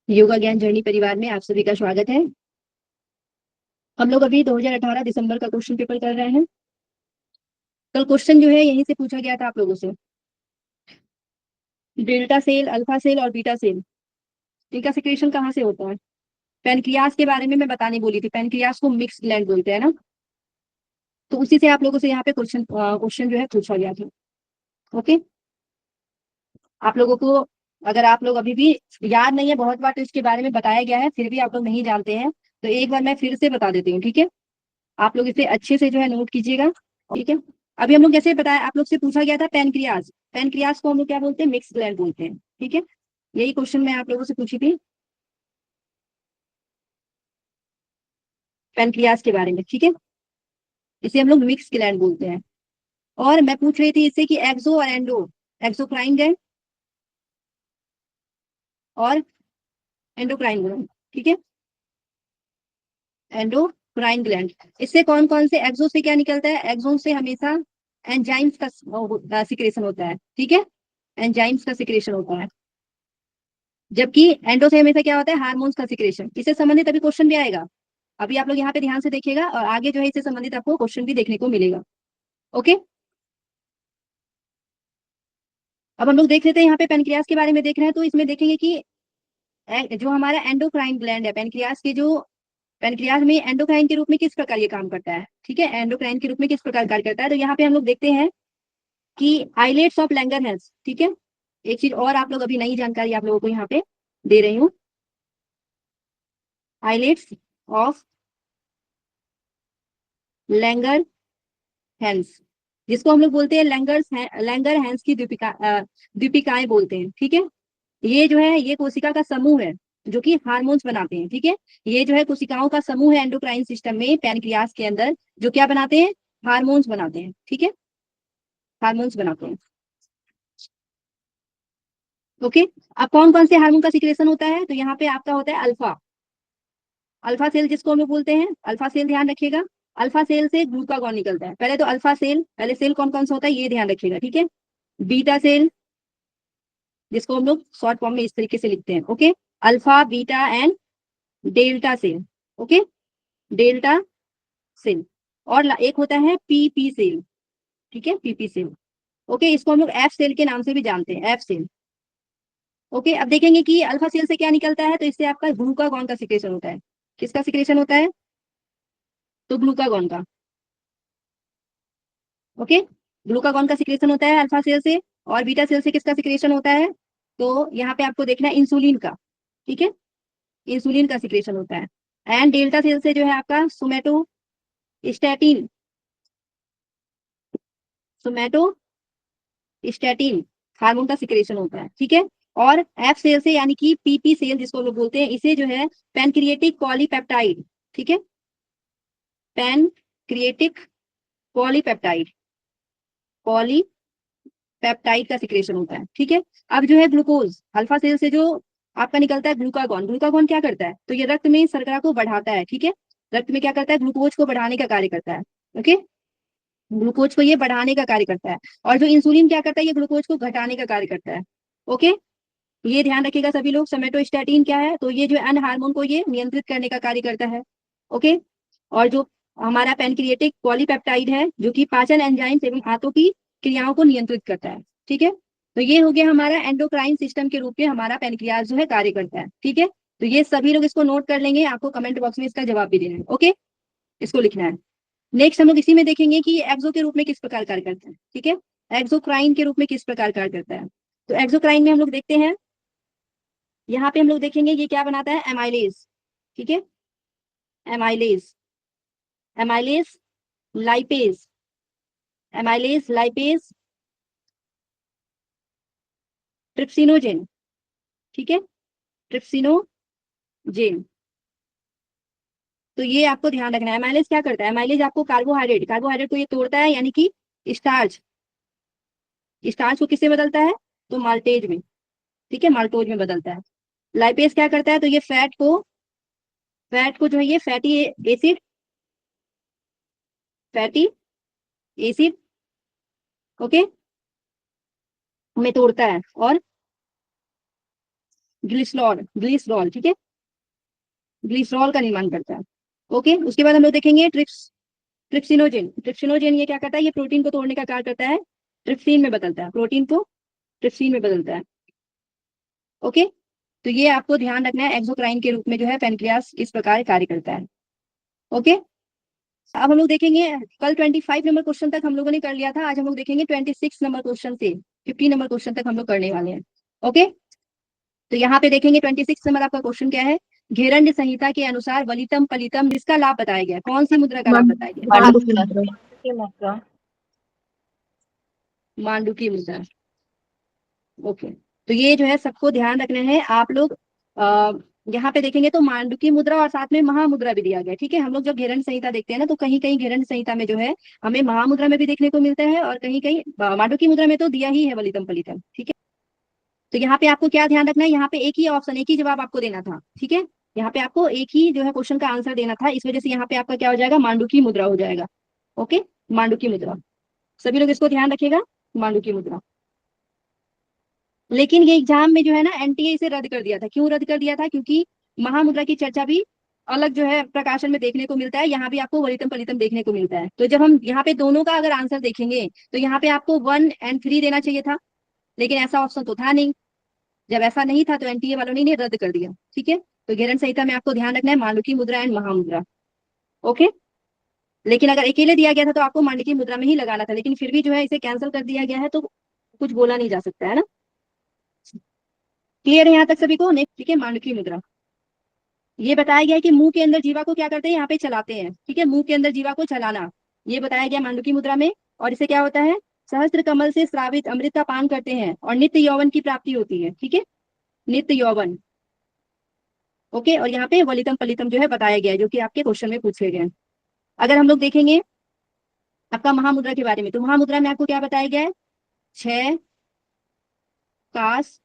योगा ज्ञान जर्नी परिवार में आप सभी का स्वागत है। हम लोग अभी 2018 दिसंबर का क्वेश्चन पेपर कर रहे हैं। कल क्वेश्चन जो है यहीं से पूछा गया था आप लोगों से। डेल्टा सेल, अल्फा सेल और बीटा सेल, इनका सिक्रेशन कहाँ से होता है? पैनक्रियास के बारे में मैं बताने बोली थी। पैनक्रियास को मिक्स ग्लैंड बोलते हैं ना। तो उसी से आप लोगों से यहाँ पे क्वेश्चन क्वेश्चन जो है पूछा गया था। ओके, आप लोगों को अगर आप लोग अभी भी याद नहीं है, बहुत बार तो इसके बारे में बताया गया है, फिर भी आप लोग नहीं जानते हैं, तो एक बार मैं फिर से बता देती हूँ। ठीक है, आप लोग इसे अच्छे से जो है नोट कीजिएगा। ठीक है, अभी हम लोग जैसे बताया, आप लोग से पूछा गया था पैनक्रियाज। पैनक्रियाज को हम लोग क्या बोलते हैं? मिक्स ग्लैंड बोलते हैं। ठीक है, यही क्वेश्चन मैं आप लोगों से पूछी थी पैनक्रियाज के बारे में। ठीक है, इसे हम लोग मिक्स ग्लैंड बोलते हैं। और मैं पूछ रही थी इससे कि एक्सो और एंडो, एक्सोक्राइन ग्लैंड और एंडोक्राइन ग्लैंड। ठीक है, एंडोक्राइन ग्लैंड, इससे कौन कौन से, एक्सो से क्या निकलता है? एक्सोन से हमेशा एंजाइम्स का सिक्रेशन होता है। ठीक है, एंजाइम्स का सिक्रेशन होता है, जबकि एंडो से हमेशा क्या होता है? हार्मोन्स का सिक्रेशन। इससे संबंधित अभी क्वेश्चन भी आएगा। अभी आप लोग यहाँ पे ध्यान से देखिएगा और आगे जो है इससे संबंधित आपको क्वेश्चन भी देखने को मिलेगा। ओके, अब हम लोग देख लेते हैं यहाँ पे पेनक्रियास के बारे में देख रहे हैं, तो इसमें देखेंगे कि जो हमारा एंडोक्राइन ग्लैंड है, पेनक्रियास के जो, पेनक्रियास में एंडोक्राइन के रूप में किस प्रकार ये काम करता है? ठीक है, एंडोक्राइन के रूप में किस प्रकार कार्य करता है, तो यहाँ पे हम लोग देखते हैं कि आइलेट्स ऑफ लैंगरहैंस। ठीक है, एक चीज और आप लोग, अभी नई जानकारी आप लोगों को यहाँ पे दे रही हूँ। आइलेट्स ऑफ लैंगर हैंस, जिसको हम लोग बोलते हैं लैंगर हैंस की दीपिकाएं बोलते हैं। ठीक है, ये जो है ये कोशिका का समूह है जो कि हार्मोन्स बनाते हैं। ठीक है, ये जो है कोशिकाओं का समूह है एंडोक्राइन सिस्टम में, पैनक्रियास के अंदर, जो क्या बनाते हैं? हार्मोन्स बनाते हैं। ठीक है, हार्मोन्स बनाते हैं। ओके, अब कौन कौन से हार्मोन का सिक्रेशन होता है? तो यहाँ पे आपका होता है अल्फा, अल्फा सेल जिसको हम लोग बोलते हैं अल्फा सेल, ध्यान रखिएगा। अल्फा सेल से ग्लूकागॉन निकलता है। पहले तो अल्फा सेल, पहले सेल कौन कौन सा होता है ये ध्यान रखिएगा। ठीक है, बीटा सेल, जिसको हम लोग शॉर्ट फॉर्म में इस तरीके से लिखते हैं। Okay, alpha, beta and delta cell. Okay, delta cell. और एक होता है पीपी सेल। ठीक है, पीपी सेल। ओके, इसको हम लोग एफ सेल के नाम से भी जानते हैं, एफ सेल। ओके, अब देखेंगे कि अल्फा सेल से क्या निकलता है, तो इससे आपका ग्लूकागॉन का सिक्रेशन होता है। किसका सिक्रेशन होता है? तो ग्लूकागॉन का। ओके, ग्लूकागॉन का सिक्रेशन होता है अल्फा सेल से। और बीटा सेल से किसका सिक्रेशन होता है? तो यहाँ पे आपको देखना है इंसुलिन का। ठीक है, इंसुलिन का सिक्रेशन होता है। एंड डेल्टा सेल से जो है आपका सोमेटोस्टेटिन, सोमेटोस्टेटिन हार्मोन का सिक्रेशन होता है। ठीक है, और एफ सेल से यानी कि पीपी सेल जिसको लोग बोलते हैं, इसे जो है पैनक्रिएटिक पॉलीपेप्टाइड। ठीक है, पैनक्रिएटिक पॉलीपेप्टाइड, पॉलीपेप्टाइड का सिक्रेशन होता है। ठीक है, अब जो है ग्लूकोज, अल्फा सेल से जो आपका निकलता है ग्लूकागॉन, ग्लूकागॉन क्या करता है? तो ये रक्त में शर्करा को बढ़ाता है। ठीक है, रक्त में क्या करता है? ग्लूकोज को बढ़ाने का कार्य करता है। ओके, ग्लूकोज को ये बढ़ाने का कार्य करता है। और जो इंसुलिन क्या करता है? ये ग्लूकोज को घटाने का कार्य करता है। ओके, ये ध्यान रखिएगा सभी लोग। सोमेटोस्टेटिन क्या है? तो ये जो अन्य हार्मोन को ये नियंत्रित करने का कार्य करता है। ओके, और जो हमारा पैनक्रिएटिक पॉलीपेप्टाइड है, जो कि पाचन एंजाइम्स एवं आंतों की क्रियाओं को नियंत्रित करता है। ठीक है, तो ये हो गया हमारा एंडोक्राइन सिस्टम के रूप में हमारा पैनक्रियाज जो है कार्य करता है। ठीक है, तो ये सभी लोग इसको नोट कर लेंगे, आपको कमेंट बॉक्स में इसका जवाब भी देना है। ओके, इसको लिखना है। नेक्स्ट हम लोग इसी में देखेंगे कि एक्सो के रूप में किस प्रकार कार्य करता है। ठीक है, एक्सोक्राइन के रूप में किस प्रकार कार्य करता है। तो एक्सोक्राइन में हम लोग देखते हैं, यहाँ पे हम लोग देखेंगे ये क्या बनाता है? एमाइलेज। ठीक है, amylase, amylase lipase, amylase lipase trypsinogen. ठीक है, ट्रिप्सिनोजेन। तो ये आपको ध्यान रखना है। एमाइलेज क्या करता है? एमाइलेज आपको कार्बोहाइड्रेट, कार्बोहाइड्रेट को ये तोड़ता है, यानी कि स्टार्च, स्टार्च को किससे बदलता है? तो माल्टेज में। ठीक है, माल्टोज में बदलता है। लाइपेज क्या करता है? तो ये फैट को जो है ये fatty acid, fatty acid, okay, में तोड़ता है। और ग्लिसरॉल, ग्लिसरॉल, ठीक है, ग्लिसरॉल का निर्माण करता है। ओके, उसके बाद हम लोग देखेंगे ट्रिप्सिनोजेन। ट्रिप्सिनोजेन ये क्या करता है, ये प्रोटीन को तोड़ने का कार्य करता है, ट्रिप्सिन में बदलता है, प्रोटीन को ट्रिप्सिन में बदलता है। ओके, तो ये आपको ध्यान रखना है, एक्सोक्राइन के रूप में जो है पेनक्रियास इस प्रकार कार्य करता है। ओके, अब हम लोग देखेंगे, कल 25 नंबर क्वेश्चन तक हम लोगों ने कर लिया था, आज हम लोग देखेंगे 26 नंबर क्वेश्चन से 50 नंबर क्वेश्चन तक हम लोग करने वाले हैं। ओके, तो यहाँ पे देखेंगे 26 नंबर आपका क्वेश्चन क्या है, घेरंड संहिता के अनुसार वलितम पलितम जिसका लाभ बताया गया, कौन सी मुद्रा का लाभ बताया गया, मांडुकी मुद्रा। ओके, तो ये जो है सबको ध्यान रखना है आप लोग। यहाँ पे देखेंगे तो मांडुकी मुद्रा और साथ में महामुद्रा भी दिया गया, ठीक है। हम लोग जब घेरंड संहिता देखते हैं ना, तो कहीं कहीं घेरंड संहिता में जो है हमें महामुद्रा में भी देखने को मिलता है, और कहीं कहीं मांडुकी मुद्रा में तो दिया ही है वलितम पलितम, ठीक है। तो यहाँ पे आपको क्या ध्यान रखना है, यहाँ पे एक ही ऑप्शन, एक ही जवाब आपको देना था, ठीक है। यहाँ पे आपको एक ही जो है क्वेश्चन का आंसर देना था, इस वजह से यहाँ पे आपका क्या हो जाएगा, मांडुकी मुद्रा हो जाएगा। ओके, मांडुकी मुद्रा, सभी लोग इसको ध्यान रखिएगा, मांडुकी मुद्रा। लेकिन ये एग्जाम में जो है ना एनटीए इसे रद्द कर दिया था, क्यों रद्द कर दिया था, क्योंकि महामुद्रा की चर्चा भी अलग जो है प्रकाशन में देखने को मिलता है, यहाँ भी आपको वलितम पलितम देखने को मिलता है। तो जब हम यहाँ पे दोनों का अगर आंसर देखेंगे तो यहाँ पे आपको 1 और 3 देना चाहिए था, लेकिन ऐसा ऑप्शन तो था नहीं। जब ऐसा नहीं था तो एनटीए वालों ने रद्द कर दिया, ठीक है। तो घेरंड संहिता में आपको ध्यान रखना है मांडुकी मुद्रा एंड महामुद्रा। ओके, लेकिन अगर अकेले दिया गया था तो आपको मांडुकी मुद्रा में ही लगाना था, लेकिन फिर भी जो है इसे कैंसिल कर दिया गया है, तो कुछ बोला नहीं जा सकता है ना। क्लियर है यहाँ तक सभी को, नेक्स्ट, ठीक है, मांडुकी मुद्रा। ये बताया गया है कि मुंह के अंदर जीवा को क्या करते हैं, यहाँ पे चलाते हैं, ठीक है, मुंह के अंदर जीवा को चलाना, ये बताया गया मांडुकी मुद्रा में। और इसे क्या होता है, सहस्त्र कमल से स्रावित अमृत का पान करते हैं और नित्य यौवन की प्राप्ति होती है, ठीक है, नित्य यौवन। ओके, और यहाँ पे वलितम पलितम जो है बताया गया है, जो कि आपके क्वेश्चन में पूछे गए हैं। अगर हम लोग देखेंगे आपका महामुद्रा के बारे में, तो महामुद्रा में आपको क्या बताया गया है, क्षय, कास,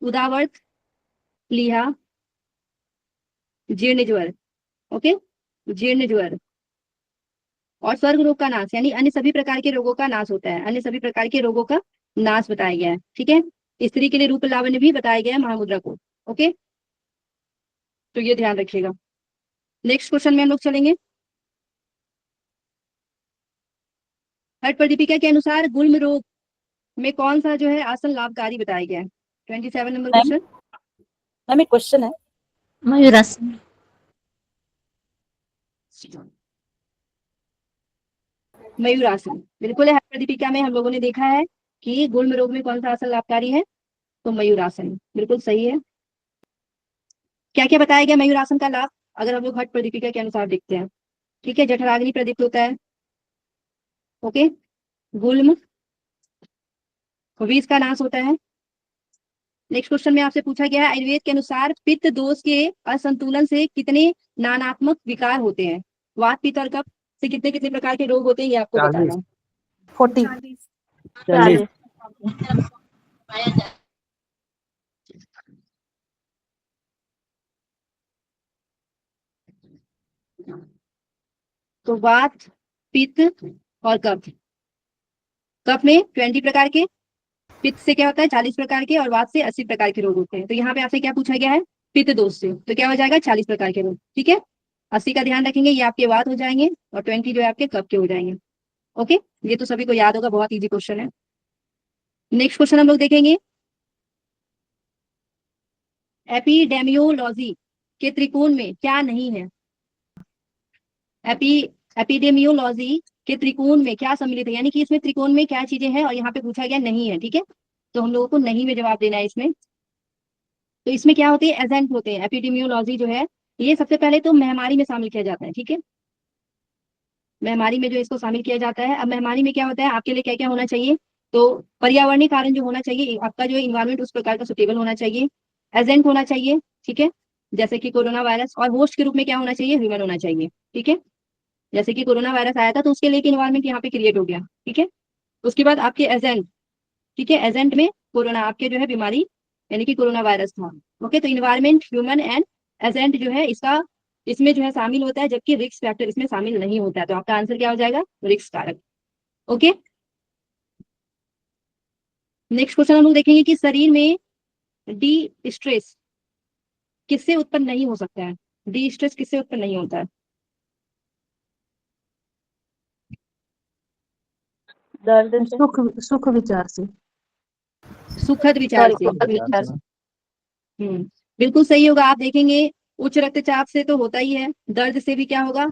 उदावर्त, प्लीहा, जीर्ण ज्वर। ओके, जीर्ण ज्वर और स्वर्ग रोग का नाश, यानी अन्य सभी प्रकार के रोगों का नाश होता है, अन्य सभी प्रकार के रोगों का नाश बताया गया है, ठीक है। स्त्री के लिए रूप लावण्य भी बताया गया है महामुद्रा को। ओके, तो ये ध्यान रखिएगा। नेक्स्ट क्वेश्चन में हम लोग चलेंगे, हट प्रदीपिका के अनुसार गुल्म रोग में कौन सा जो है आसन लाभकारी बताया गया है, 27 नंबर क्वेश्चन। मैम एक क्वेश्चन है, मयूरासन, मयूरासन बिल्कुल है। हट प्रदीपिका में हम लोगों ने देखा है कि गुल्म रोग में कौन सा आसन लाभकारी है, तो मयूरासन बिल्कुल सही है। क्या क्या बताया गया मयूरासन का लाभ, अगर हम लोग हट प्रदीपिका के अनुसार देखते हैं, ठीक है, जठराग्नि प्रदीप्त होता है, ओके, गुल्म, विष का नाश होता है। नेक्स्ट क्वेश्चन में आपसे पूछा गया है आयुर्वेद के अनुसार पित्त दोष के असंतुलन से कितने नानात्मक विकार होते हैं, वात पित्त और कफ से कितने कितने प्रकार के रोग होते हैं, ये आपको बताना है। 40 40, तो वात, पित्त और कफ, कफ में 20 प्रकार के, पित्त से क्या होता है 40 प्रकार के, और वात से 80 प्रकार के रोग होते हैं। तो यहाँ पे आपसे क्या पूछा गया है, पित्त दोष से, तो क्या हो जाएगा 40 प्रकार के रोग, ठीक है। 80 का ध्यान रखेंगे, ये आपके वात हो जाएंगे, और 20 जो है आपके कफ के हो जाएंगे। ओके, ये तो सभी को याद होगा, बहुत इजी क्वेश्चन है। नेक्स्ट क्वेश्चन हम लोग देखेंगे, एपिडेमियोलॉजी के त्रिकोण में क्या नहीं है, एपिडेमियोलॉजी के त्रिकोण में क्या सम्मिलित है, यानी कि इसमें त्रिकोण में क्या चीजें हैं, और यहाँ पे पूछा गया नहीं है, ठीक है। तो हम लोगों को नहीं में जवाब देना है इसमें। तो इसमें क्या होते हैं, एजेंट होते हैं। एपिडेमियोलॉजी जो है ये सबसे पहले तो महामारी में शामिल किया जाता है, ठीक है, महामारी में जो इसको शामिल किया जाता है। अब महामारी में क्या होता है, आपके लिए क्या क्या होना चाहिए, तो पर्यावरणीय कारण जो होना चाहिए, आपका जो इन्वायरमेंट उस प्रकार का सुटेबल होना चाहिए, एजेंट होना चाहिए, ठीक है, जैसे कि कोरोना वायरस, और होस्ट के रूप में क्या होना चाहिए, ह्यूमन होना चाहिए, ठीक है। जैसे कि कोरोना वायरस आया था तो उसके लिए इन्वायरमेंट यहाँ पे क्रिएट हो गया, ठीक है। उसके बाद आपके एजेंट, ठीक है, एजेंट में कोरोना आपके जो है बीमारी यानी कि कोरोना वायरस था। ओके, तो इन्वायरमेंट, ह्यूमन एंड एजेंट जो है इसका इसमें जो है शामिल होता है, जबकि रिस्क फैक्टर इसमें शामिल नहीं होता है। तो आपका आंसर क्या हो जाएगा, रिस्क कारक। ओके, नेक्स्ट क्वेश्चन हम लोग देखेंगे कि शरीर में डी स्ट्रेस किससे उत्पन्न नहीं हो सकता है? डी स्ट्रेस किससे उत्पन्न नहीं होता है? दर्द से सुख सुख विचार से। सुखद विचार सॉरी से। विचार से हम्म, बिल्कुल सही होगा। आप देखेंगे उच्च रक्तचाप से तो होता ही है, दर्द से भी क्या होगा,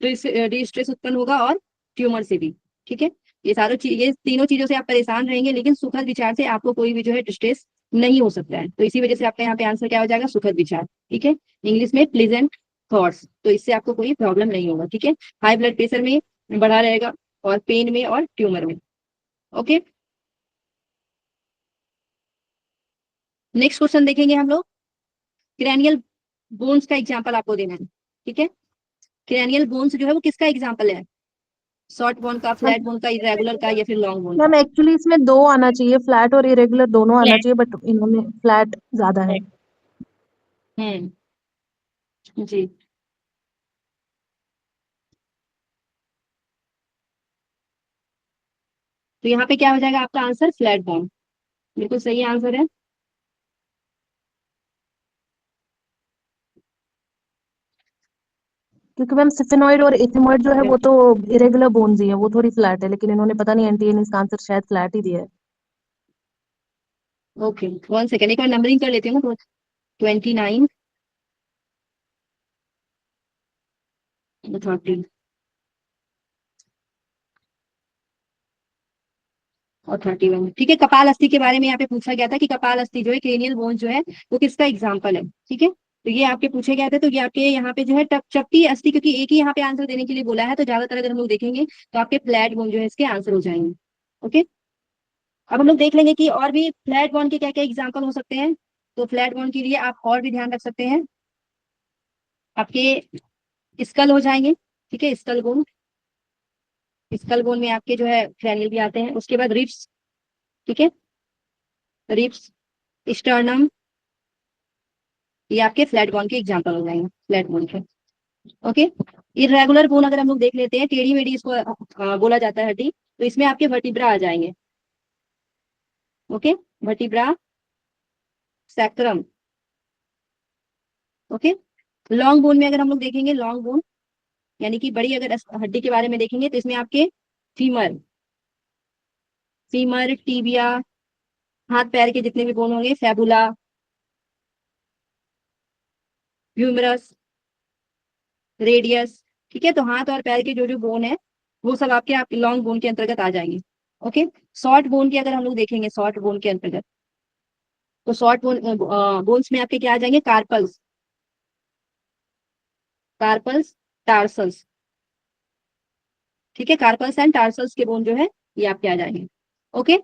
डिस्ट्रेस उत्पन्न होगा, और ट्यूमर से भी। ठीक है, ये तीनों चीजों से आप परेशान रहेंगे, लेकिन सुखद विचार से आपको कोई भी जो है डिस्ट्रेस नहीं हो सकता है। तो इसी वजह से आपका यहाँ पे आंसर क्या हो जाएगा, सुखद विचार। ठीक है, इंग्लिश में प्लीजेंट थॉट्स। तो इससे आपको कोई प्रॉब्लम नहीं होगा। ठीक है, हाई ब्लड प्रेशर में बढ़ा रहेगा, और पेन में, और ट्यूमर में। ओके, नेक्स्ट क्वेश्चन देखेंगे हम लोग। क्रैनियल बोन्स का एग्जाम्पल आपको देना है। ठीक है, क्रैनियल बोन्स जो है वो किसका एग्जाम्पल है? शॉर्ट बोन का, फ्लैट बोन का, इरेगुलर का, या फिर लॉन्ग बोन का? मैम एक्चुअली इसमें दो आना चाहिए, फ्लैट और इरेगुलर दोनों आना चाहिए, बट इन्होंने फ्लैट ज्यादा है। जी, तो यहाँ पे क्या हो जाएगा आपका आंसर, फ्लैट बोन। बिल्कुल सही आंसर है। क्योंकि मैम सिफेनॉइड और इथेमॉइड जो है वो तो इरेगुलर बोन्स ही है, वो थोड़ी फ्लैट है, लेकिन इन्होंने पता नहीं एनटीए इसका आंसर शायद फ्लैट ही दिया है। ओके, 1 सेकेंड, एक बार नंबरिंग कर लेती हूँ ना। 29 30 और 31। ठीक है, कपाल अस्थि के बारे में यहाँ पे पूछा गया था कि कपाल अस्थि जो है, क्रेनियल बोन जो है, वो किसका एग्जाम्पल है। ठीक है, तो ये आपके पूछे गए थे। तो ये आपके यहाँ पे जो है चपटी अस्थि, क्योंकि एक ही यहाँ पे आंसर देने के लिए बोला है, तो ज्यादातर अगर हम लोग देखेंगे तो आपके फ्लैट बोन जो है इसके आंसर हो जाएंगे। ओके, अब हम लोग देख लेंगे कि और भी फ्लैट बोन के क्या क्या एग्जाम्पल हो सकते हैं। तो फ्लैट बोन के लिए आप और भी ध्यान रख सकते हैं, आपके स्कल हो जाएंगे। ठीक है, स्कल बोन, स्कल बोन में आपके जो है क्रैनियल भी आते हैं। उसके बाद रिब्स। ठीक है, रिब्स, स्टर्नम, ये आपके फ्लैट बोन के एग्जाम्पल हो जाएंगे, फ्लैट बोन के। ओके, इरेगुलर बोन अगर हम लोग देख लेते हैं, टेढ़ी मेढ़ी इसको बोला जाता है हड्डी, तो इसमें आपके वर्टिब्रा आ जाएंगे। Okay, vertebra, sacrum. Okay, long bone में अगर हम लोग देखेंगे, लॉन्ग बोन यानी कि बड़ी अगर हड्डी के बारे में देखेंगे, तो इसमें आपके फीमर, फीमर, टीबिया, हाथ पैर के जितने भी बोन होंगे, फैबुला, ह्यूमरस, रेडियस। ठीक है, तो हाथ और पैर के जो जो बोन है, वो सब आपके लॉन्ग बोन के अंतर्गत आ जाएंगे। ओके, शॉर्ट बोन के अगर हम लोग देखेंगे, शॉर्ट बोन के अंतर्गत, तो शॉर्ट बोन्स में आपके क्या आ जाएंगे, कार्पल्स, कार्पल्स, टार्सल्स। ठीक है, कार्पल्स एंड टार्सल्स के बोन जो है ये आपके आ जाएंगे। ओके,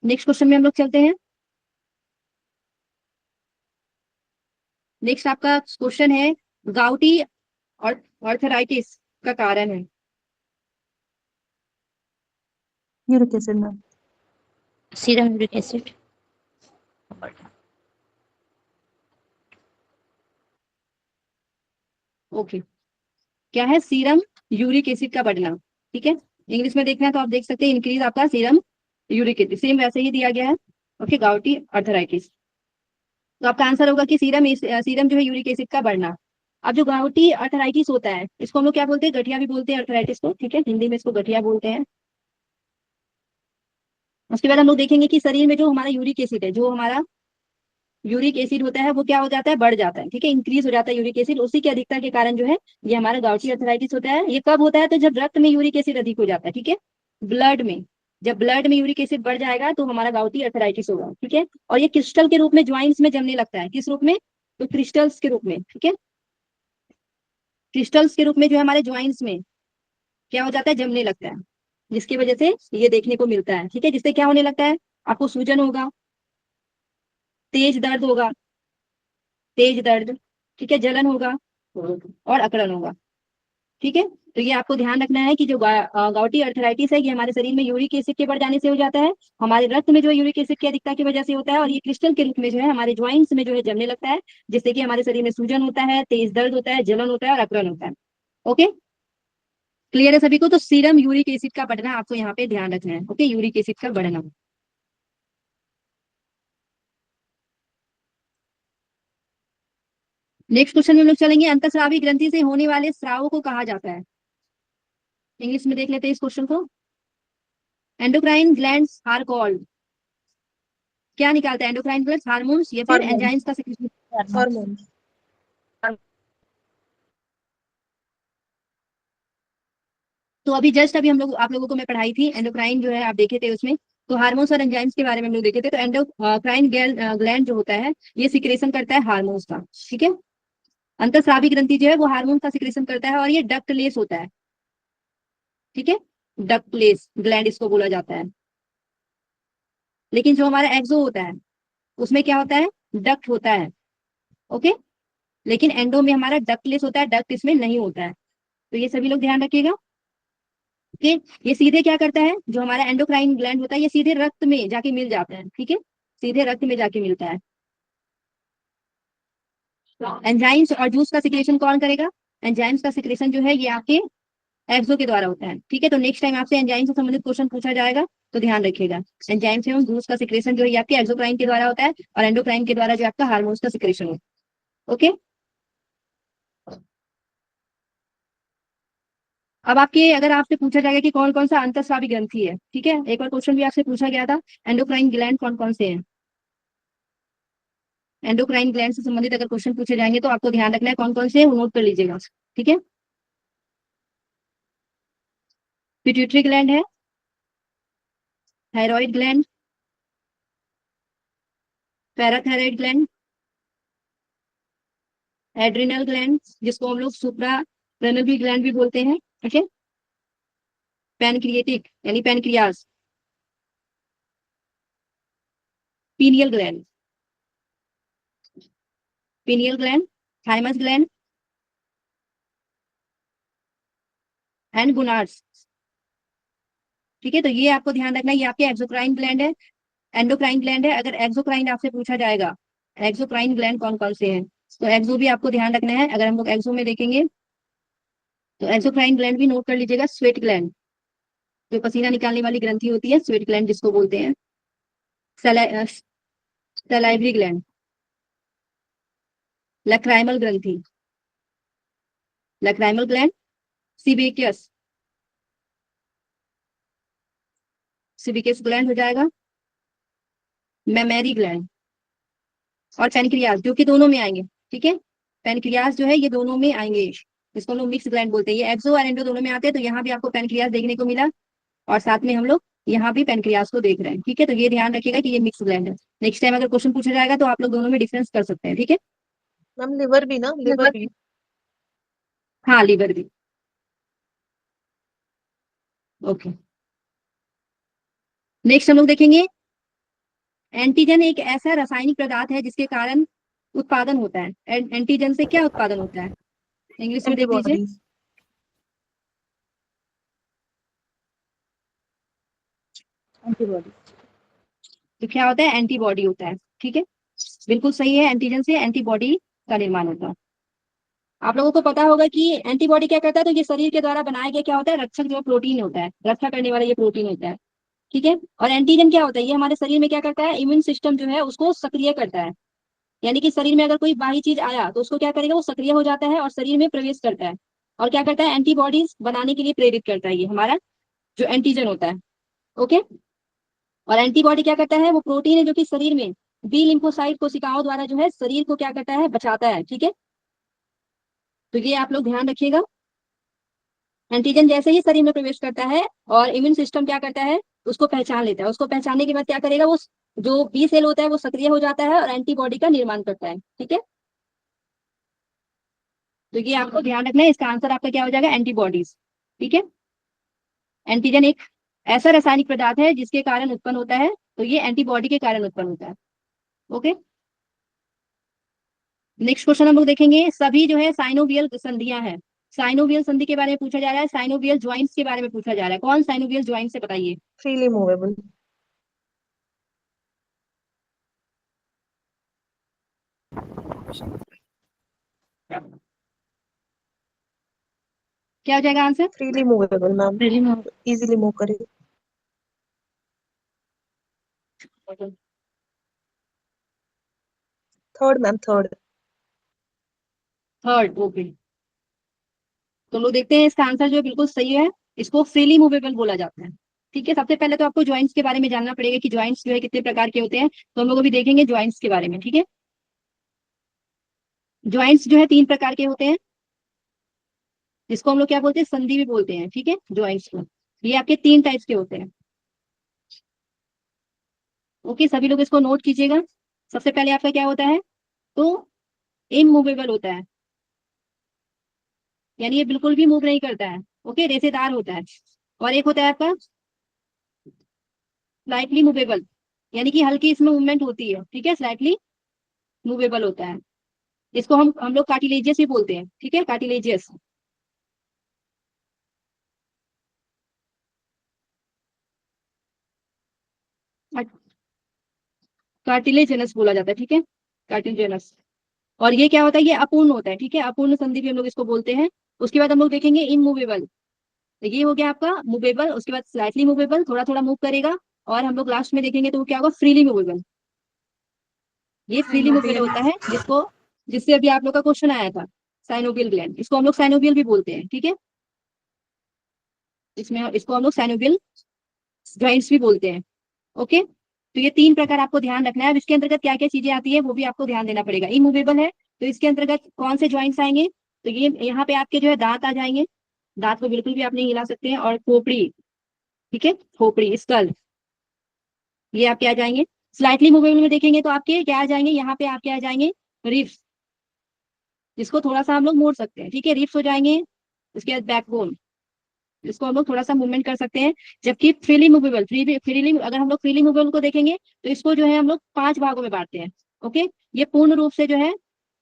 नेक्स्ट क्वेश्चन में हम लोग चलते हैं। नेक्स्ट आपका क्वेश्चन है, गाउटी और आर्थराइटिस का कारण है। Uric acid ma'am. Serum uric acid. Okay, क्या है, सीरम यूरिक एसिड का बढ़ना। ठीक है, इंग्लिश में देखना है तो आप देख सकते हैं, इंक्रीज आपका सीरम यूरिक एसिड, सेम वैसे ही दिया गया है। ओके, गाउटी अर्थराइटिस, तो आपका आंसर होगा कि सीरम जो है यूरिक एसिड का बढ़ना। अब जो गाउटी अर्थराइटिस होता है, इसको हम लोग क्या बोलते हैं, गठिया भी बोलते हैं अर्थराइटिस को। ठीक है, हिंदी में इसको गठिया बोलते हैं। उसके बाद हम लोग देखेंगे कि शरीर में जो हमारा यूरिक एसिड है, जो हमारा यूरिक एसिड होता है, वो क्या हो जाता है, बढ़ जाता है। ठीक है, इंक्रीज हो जाता है यूरिक एसिड, उसी की अधिकता के कारण जो है ये हमारा गाउटी अर्थराइटिस होता है। ये कब होता है, तो जब रक्त में यूरिक एसिड अधिक हो जाता है। ठीक है, ब्लड में, जब ब्लड में यूरिक एसिड बढ़ जाएगा तो हमारा गाउटी अर्थराइटिस होगा। ठीक है, और ये क्रिस्टल के रूप में ज्वाइंट्स में जमने लगता है। किस रूप में, तो क्रिस्टल्स के रूप में। ठीक है, क्रिस्टल्स के रूप में जो है हमारे ज्वाइंट्स में क्या हो जाता है, जमने लगता है, जिसकी वजह से ये देखने को मिलता है। ठीक है, जिससे क्या होने लगता है, आपको सूजन होगा, तेज दर्द होगा, तेज दर्द, ठीक है, जलन होगा, और अकड़न होगा। ठीक है, तो ये आपको ध्यान रखना है कि जो गाउटी अर्थराइटिस है, ये हमारे शरीर में यूरिक एसिड के बढ़ जाने से हो जाता है, हमारे रक्त में जो यूरिक एसिड की अधिकता की वजह से होता है, और ये क्रिस्टल के रूप में जो है हमारे ज्वाइंट्स में जो है जमने लगता है, जिससे कि हमारे शरीर में सूजन होता है, तेज दर्द होता है, जलन होता है, और अकड़न होता है। ओके, क्लियर है सभी को? तो सीरम यूरिक एसिड का बढ़ना आपको यहाँ पे ध्यान रखना है। ओके, यूरिक एसिड का बढ़ना। नेक्स्ट क्वेश्चन में हम लोग चलेंगे, अंतःस्रावी ग्रंथि से होने वाले स्राव को कहा जाता है। इंग्लिश में देख लेते हैं इस क्वेश्चन को। एंडोक्राइन ग्लैंड्स आर कॉल्ड, क्या निकालता है एंडोक्राइन ग्लैंड्स? हार्मोन्स या फिर Hormones. एंजाइम्स का सिक्रेशन? Hormones. तो अभी जस्ट अभी हम लोग आप लोगों को मैं पढ़ाई थी एंडोक्राइन जो है आप देखे थे उसमें, तो हार्मोन्स और एंजाइम्स के बारे में हम लोग देखे थे। तो एंडोक्राइन ग्लैंड जो होता है ये सिक्रेशन करता है हार्मोन्स का, ठीक है। अंतःस्रावी ग्रंथि जो है वो हार्मोन का सिक्रेशन करता है और ये डक्टलेस होता है, ठीक है। डक्टलेस ग्लैंड इसको बोला जाता है। लेकिन जो हमारा एक्सो होता है उसमें क्या होता है? डक्ट होता है, ओके। लेकिन एंडो में हमारा डक्टलेस होता है, डक्ट इसमें नहीं होता है। तो ये सभी लोग ध्यान रखिएगा, ओके। ये सीधे क्या करता है, जो हमारा एंडोक्राइन ग्लैंड होता है ये सीधे रक्त में जाके मिल जाता है, ठीक है, सीधे रक्त में जाके मिलता है। एंजाइम्स और जूस का सिक्रेशन कौन करेगा? एंजाइम्स का सिक्रेशन जो है ये आपके एक्सो के द्वारा होता है, ठीक है। तो नेक्स्ट टाइम आपसे एंजाइम से संबंधित क्वेश्चन पूछा जाएगा तो ध्यान रखिएगा। एंजाइम्स एवं जूस का सिक्रेशन जो है ये आपके एक्सोक्राइन के द्वारा होता है और एंडोक्राइन के द्वारा जो आपका हार्मोन्स का सिक्रेशन होता है, ओके। अब आपके अगर आपसे पूछा जाएगा कि कौन कौन सा अंतःस्रावी ग्रंथि है, ठीक है, एक बार क्वेश्चन भी आपसे पूछा गया था, एंडोक्राइन ग्लैंड कौन कौन से हैं। एंडोक्राइन ग्लैंड से संबंधित अगर क्वेश्चन पूछे जाएंगे तो आपको ध्यान रखना है कौन कौन से हैं, वो नोट कर लीजिएगा, ठीक है। पिट्यूटरी ग्लैंड है, thyroid gland, parathyroid gland, adrenal gland जिसको हम लोग सुप्रा रेनल ग्लैंड भी बोलते हैं, ओके। पैनक्रिएटिक यानी pancreas, pineal gland, pineal gland, thymus gland and gonads, ठीक है। तो ये आपको ध्यान रखना है, ये आपके एक्सोक्राइन ग्लैंड है, एंडोक्राइन ग्लैंड है। अगर एक्सोक्राइन आपसे पूछा जाएगा एक्सोक्राइन ग्लैंड कौन कौन से हैं, तो एक्सो भी आपको ध्यान रखना है। अगर हम लोग एक्सो में देखेंगे तो एक्सोक्राइन ग्लैंड भी नोट कर लीजिएगा। स्वेट ग्लैंड जो पसीना निकालने वाली ग्रंथि होती है, स्वेट ग्लैंड जिसको बोलते हैं। सलाइवरी ग्लैंड, लक्राइमल ग्रंथि, लक्राइमल ग्लैंड, सीबेकियस, सीबिकस ग्लैंड हो जाएगा, मेमेरी ग्लैंड और पेनक्रियास जो कि दोनों में आएंगे, ठीक है। पेनक्रियास जो है ये दोनों में आएंगे, इसको हम लोग मिक्स ग्लैंड बोलते हैं। ये एक्सो और एंडो दोनों में आते हैं, तो यहाँ भी आपको पेनक्रियास देखने को मिला और साथ में हम लोग यहाँ भी पेनक्रियास को देख रहे हैं, ठीक है। तो ये ध्यान रखिएगा कि ये मिक्स ग्लैंड है। नेक्स्ट टाइम अगर क्वेश्चन पूछा जाएगा तो आप लोग दोनों में डिफरेंस कर सकते हैं, ठीक है। मैम लिवर भी ना, लिवर भी. हाँ, लीवर भी, ओके। नेक्स्ट हम लोग देखेंगे, एंटीजन एक ऐसा रासायनिक पदार्थ है जिसके कारण उत्पादन होता है। एंटीजन से क्या उत्पादन होता है, इंग्लिश में देख लीजिए। एंटीबॉडीज. एंटीबॉडी। तो क्या होता है? एंटीबॉडी होता है, ठीक है, बिल्कुल सही है। एंटीजन से एंटीबॉडी का निर्माण होता है। आप लोगों को पता होगा कि एंटीबॉडी क्या करता है, तो ये शरीर के द्वारा बनाया गया क्या होता है, रक्षक जो प्रोटीन होता है, रक्षा करने वाला ये प्रोटीन होता है, ठीक है। और एंटीजन क्या होता है, ये हमारे शरीर में क्या करता है, इम्यून सिस्टम जो है उसको सक्रिय करता है। यानी कि शरीर में अगर कोई बाहरी चीज आया तो उसको क्या करेगा, वो सक्रिय हो जाता है और शरीर में प्रवेश करता है और क्या करता है, एंटीबॉडीज बनाने के लिए प्रेरित करता है ये हमारा जो एंटीजन होता है, ओके। और एंटीबॉडी क्या करता है, वो प्रोटीन है जो कि शरीर में बी लिम्फोसाइट कोशिकाओं द्वारा जो है शरीर को क्या करता है, बचाता है, ठीक है। तो ये आप लोग ध्यान रखिएगा। एंटीजन जैसे ही शरीर में प्रवेश करता है और इम्यून सिस्टम क्या करता है, उसको पहचान लेता है। उसको पहचानने के बाद क्या करेगा, वो जो बी सेल होता है वो सक्रिय हो जाता है और एंटीबॉडी का निर्माण करता है, ठीक है। तो ये आपको ध्यान रखना है, इसका आंसर आपका क्या हो जाएगा, एंटीबॉडीज, ठीक है। एंटीजन एक ऐसा रासायनिक पदार्थ है जिसके कारण उत्पन्न होता है, तो ये एंटीबॉडी के कारण उत्पन्न होता है, ओके। नेक्स्ट क्वेश्चन हम लोग देखेंगे, सभी जो है साइनोवियल संधियां हैं। साइनोवियल संधि के बारे में पूछा जा रहा है, साइनोवियल ज्वाइंट्स के बारे में पूछा जा रहा है। कौन साइनोवियल ज्वाइंट्स है बताइए। Freely movable. क्या हो जाएगा answer? Freely movable ma'am. Freely move. Easily move करे. Third ma'am, third. Third, okay. तो हम लोग देखते हैं इसका आंसर जो है बिल्कुल सही है। इसको फ्रीली मूवेबल बोला जाता है। ठीक है, सबसे पहले तो आपको ज्वाइंट्स के बारे में जानना पड़ेगा कि ज्वाइंट्स जो है कितने प्रकार के होते हैं, तो हम लोग अभी देखेंगे ज्वाइंट्स के बारे में। ठीक है, ज्वाइंट्स जो है 3 प्रकार के होते हैं, जिसको हम लोग क्या बोलते हैं, संधि भी बोलते हैं। ठीक है, ज्वाइंट्स को ये आपके 3 टाइप्स के होते हैं। ओके, सभी लोग इसको नोट कीजिएगा। सबसे पहले आपका क्या होता है, तो इमूवेबल होता है, यानी ये बिल्कुल भी मूव नहीं करता है। ओके, रेसेदार होता है। और एक होता है आपका स्लाइटली मूवेबल, यानी कि हल्की इसमें मूवमेंट होती है। ठीक है, स्लाइटली मूवेबल होता है। इसको हम लोग कार्टिलेजियस भी बोलते हैं। ठीक है, कार्टिलेजियस। कार्टिलेजेनस बोला जाता है। ठीक है, कार्टिलेजेनस। और ये क्या होता है, ये अपूर्ण होता है। ठीक है, अपूर्ण संधि भी हम लोग इसको बोलते हैं। उसके बाद हम लोग देखेंगे इमूवेबल। तो ये हो गया आपका मूवेबल। उसके बाद स्लाइटली मूवेबल, थोड़ा थोड़ा मूव करेगा। और हम लोग लास्ट में देखेंगे तो वो क्या होगा, फ्रीली मूवेबल। ये फ्रीली मूवेबल होता है, जिससे अभी आप लोग का क्वेश्चन आया था, साइनोवियल ग्लैंड। इसको हम लोग साइनोवियल भी बोलते हैं। ठीक है, इसको हम लोग साइनोवियल ज्वाइंट्स भी बोलते हैं। ओके, तो ये 3 प्रकार आपको ध्यान रखना है। अब इसके अंतर्गत क्या क्या चीजें आती है वो भी आपको ध्यान देना पड़ेगा। इमूवेबल है तो इसके अंतर्गत कौन से ज्वाइंट्स आएंगे, तो ये यहाँ पे आपके जो है दांत आ जाएंगे। दांत को बिल्कुल भी आप नहीं हिला सकते हैं। और खोपड़ी, ठीक है, खोपड़ी, स्कल, ये आपके आ जाएंगे। स्लाइटली मूवेबल में देखेंगे तो आपके क्या आ जाएंगे, यहाँ पे आपके आ जाएंगे रिब्स, जिसको थोड़ा सा हम लोग मोड़ सकते हैं। ठीक है, रिब्स हो जाएंगे। उसके बाद बैकबोन, इसको हम लोग थोड़ा सा मूवमेंट कर सकते हैं। जबकि फ्रीली मूवेबल, फ्रीली अगर हम लोग फ्रीली मूवेबल को देखेंगे तो इसको जो है हम लोग 5 भागों में बांटते हैं। ओके, ये पूर्ण रूप से जो है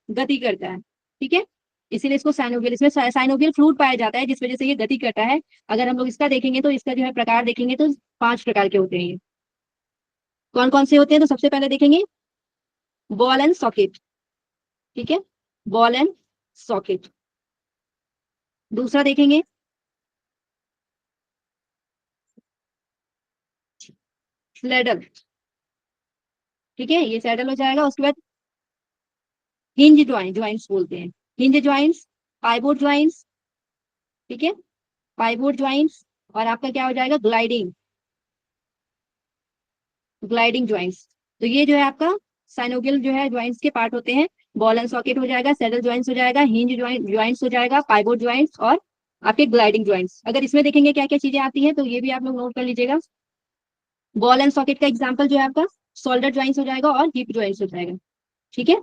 गति करता है। ठीक है, इसीलिए इसको साइनोवियल, इसमें साइनोवियल फ्लूइड पाया जाता है, जिस वजह से ये गति करता है। अगर हम लोग इसका देखेंगे तो इसका जो है प्रकार देखेंगे तो 5 प्रकार के होते हैं। ये कौन कौन से होते हैं, तो सबसे पहले देखेंगे बॉल एंड सॉकेट। ठीक है, बॉल एंड सॉकेट। दूसरा देखेंगे स्लेडल। ठीक है, ये सैडल हो जाएगा। उसके बाद हिंज ज्वाइंट्स बोलते हैं, हिंज ज्वाइंट्स, पाइवोट ज्वाइंट्स। ठीक है, पाइवोट ज्वाइंट्स। और आपका क्या हो जाएगा, ग्लाइडिंग, ग्लाइडिंग ज्वाइंट्स। तो ये जो है आपका साइनोवियल जो है ज्वाइंट्स के पार्ट होते हैं। बॉल एंड सॉकेट हो जाएगा, सैडल ज्वाइंट्स हो जाएगा, हिंज ज्वाइंट्स हो जाएगा, पाइवोट ज्वाइंट्स और आपके ग्लाइडिंग ज्वाइंट्स। अगर इसमें देखेंगे क्या क्या चीजें आती हैं तो ये भी आप लोग नोट कर लीजिएगा। बॉल एंड सॉकेट का एग्जाम्पल जो है आपका शोल्डर ज्वाइंट्स हो जाएगा और हिप ज्वाइंट्स हो जाएगा। ठीक है,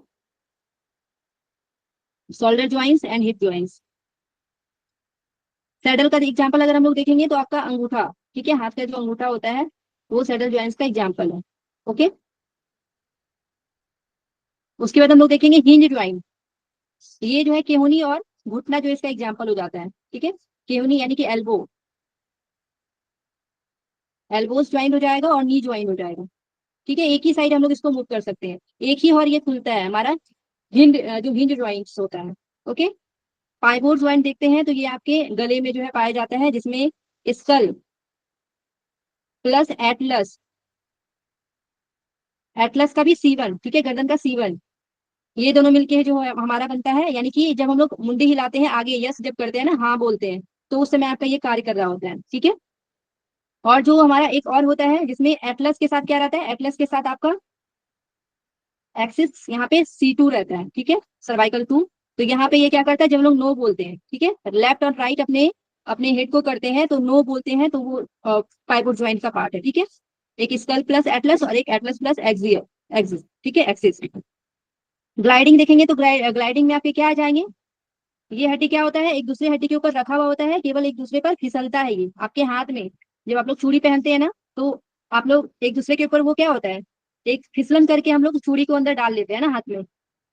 shoulder joints and hip joints. Saddle का एग्जाम्पल अगर हम लोग देखेंगे तो आपका अंगूठा, ठीक है, हाथ का जो अंगूठा होता है वो सैडल ज्वाइंट्स का एग्जाम्पल है। ओके, उसके बाद हम लोग देखेंगे हिंज ज्वाइंट। ये जो है केहुनी और घुटना जो इसका एग्जाम्पल हो जाता है। ठीक है, केहुनी यानी कि एल्बो, एल्बोस ज्वाइंट हो जाएगा और नी ज्वाइंट हो जाएगा। ठीक है, एक ही साइड हम लोग इसको मूव कर सकते हैं, एक ही, और ये खुलता है हमारा हिंज, जो हिंज ज्वाइंट्स होता है। ओके, पाइवोट ज्वाइंट देखते हैं तो ये आपके गले में जो है पाया जाता है, जिसमें स्कल प्लस एटलस, एटलस का भी C1, ठीक है, गर्दन का C1, ये दोनों मिलके जो है हमारा बनता है। यानी कि जब हम लोग मुंडी हिलाते हैं आगे, यस जब करते हैं ना, हाँ बोलते हैं, तो उस समय आपका ये कार्य कर रहा होता है। ठीक है, और जो हमारा एक और होता है जिसमें एटलस के साथ क्या रहता है, एटलस के साथ आपका एक्सिस यहाँ पे C2 रहता है। ठीक है, सर्वाइकल 2। तो यहाँ पे ये क्या करता है, जब हम लोग नो बोलते हैं, ठीक है, लेफ्ट और राइट अपने अपने हेड को करते हैं तो नो बोलते हैं, तो वो पाइवोट ज्वाइंट का पार्ट है। ठीक है, एक स्कल प्लस एटलस और एक एटलस प्लस एक्सिस। ठीक है, एक्सिस। ग्लाइडिंग देखेंगे तो ग्लाइडिंग में आपके क्या आ जाएंगे, ये हड्डी क्या होता है, एक दूसरे हड्डी के ऊपर रखा हुआ होता है, केवल एक दूसरे पर फिसलता है। ये आपके हाथ में जब आप लोग चूड़ी पहनते हैं ना, तो आप लोग एक दूसरे के ऊपर वो क्या होता है, एक फिसलन करके हम लोग चूड़ी को अंदर डाल लेते हैं ना, हाथ में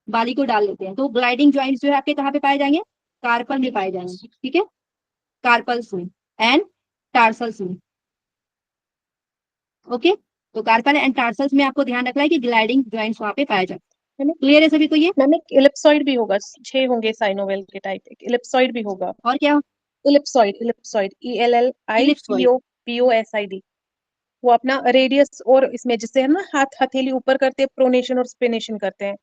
बाली को डाल लेते हैं। तो ग्लाइडिंग ज्वाइंट्स जो है आपके कहाँ पे पाए जाएंगे, कार्पल में पाए जाएंगे। ठीक है, कार्पल्स में एंड टार्सल्स में। ओके, तो कार्पल एंड टार्सल्स में आपको ध्यान रखना है कि ग्लाइडिंग ज्वाइंट्स वहां पे पाए जाते हैं। क्लियर है सभी को ये? मैम एक इलिप्सॉइड भी होगा, 6 होंगे साइनोवेल के टाइप, एक इलिप्सॉइड भी होगा। और क्या, इलिप्सॉइड, इलिप्सॉइड, इलिप्सॉइड, ELLIPOSID। वो अपना रेडियस, और इसमें जिससे है ना, हाथ हथेली ऊपर करते हैं, प्रोनेशन और स्पिनेशन करते हैं,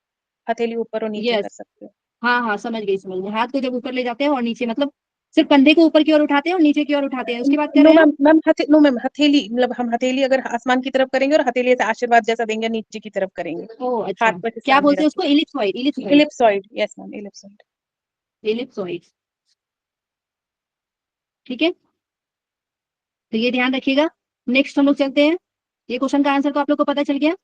हथेली ऊपर और नीचे कर यस, सकते हैं। हाँ हाँ, समझ गई। हाथ को जब ऊपर ले जाते हैं और नीचे, मतलब सिर्फ कंधे को ऊपर की ओर उठाते हैं और नीचे की ओर उठाते हैं, उसकी बात कर नो रहे हैं आप? मैम मैम हथेली, मतलब हम हथेली अगर आसमान की तरफ करेंगे और हथेली ऐसे आशीर्वाद जैसा देंगे, नीचे की तरफ करेंगे, ओह अच्छा, हाथ पर क्या सामने बोलते हैं उसको? रखेंगे। Ellipsoid, ellipsoid, ellipsoid, yes ma'am, ellipsoid. Ellipsoid. ठीक है, तो ये ध्यान रखिएगा। नेक्स्ट हम लोग चलते हैं। ये क्वेश्चन का आंसर तो आप लोग को पता चल गया।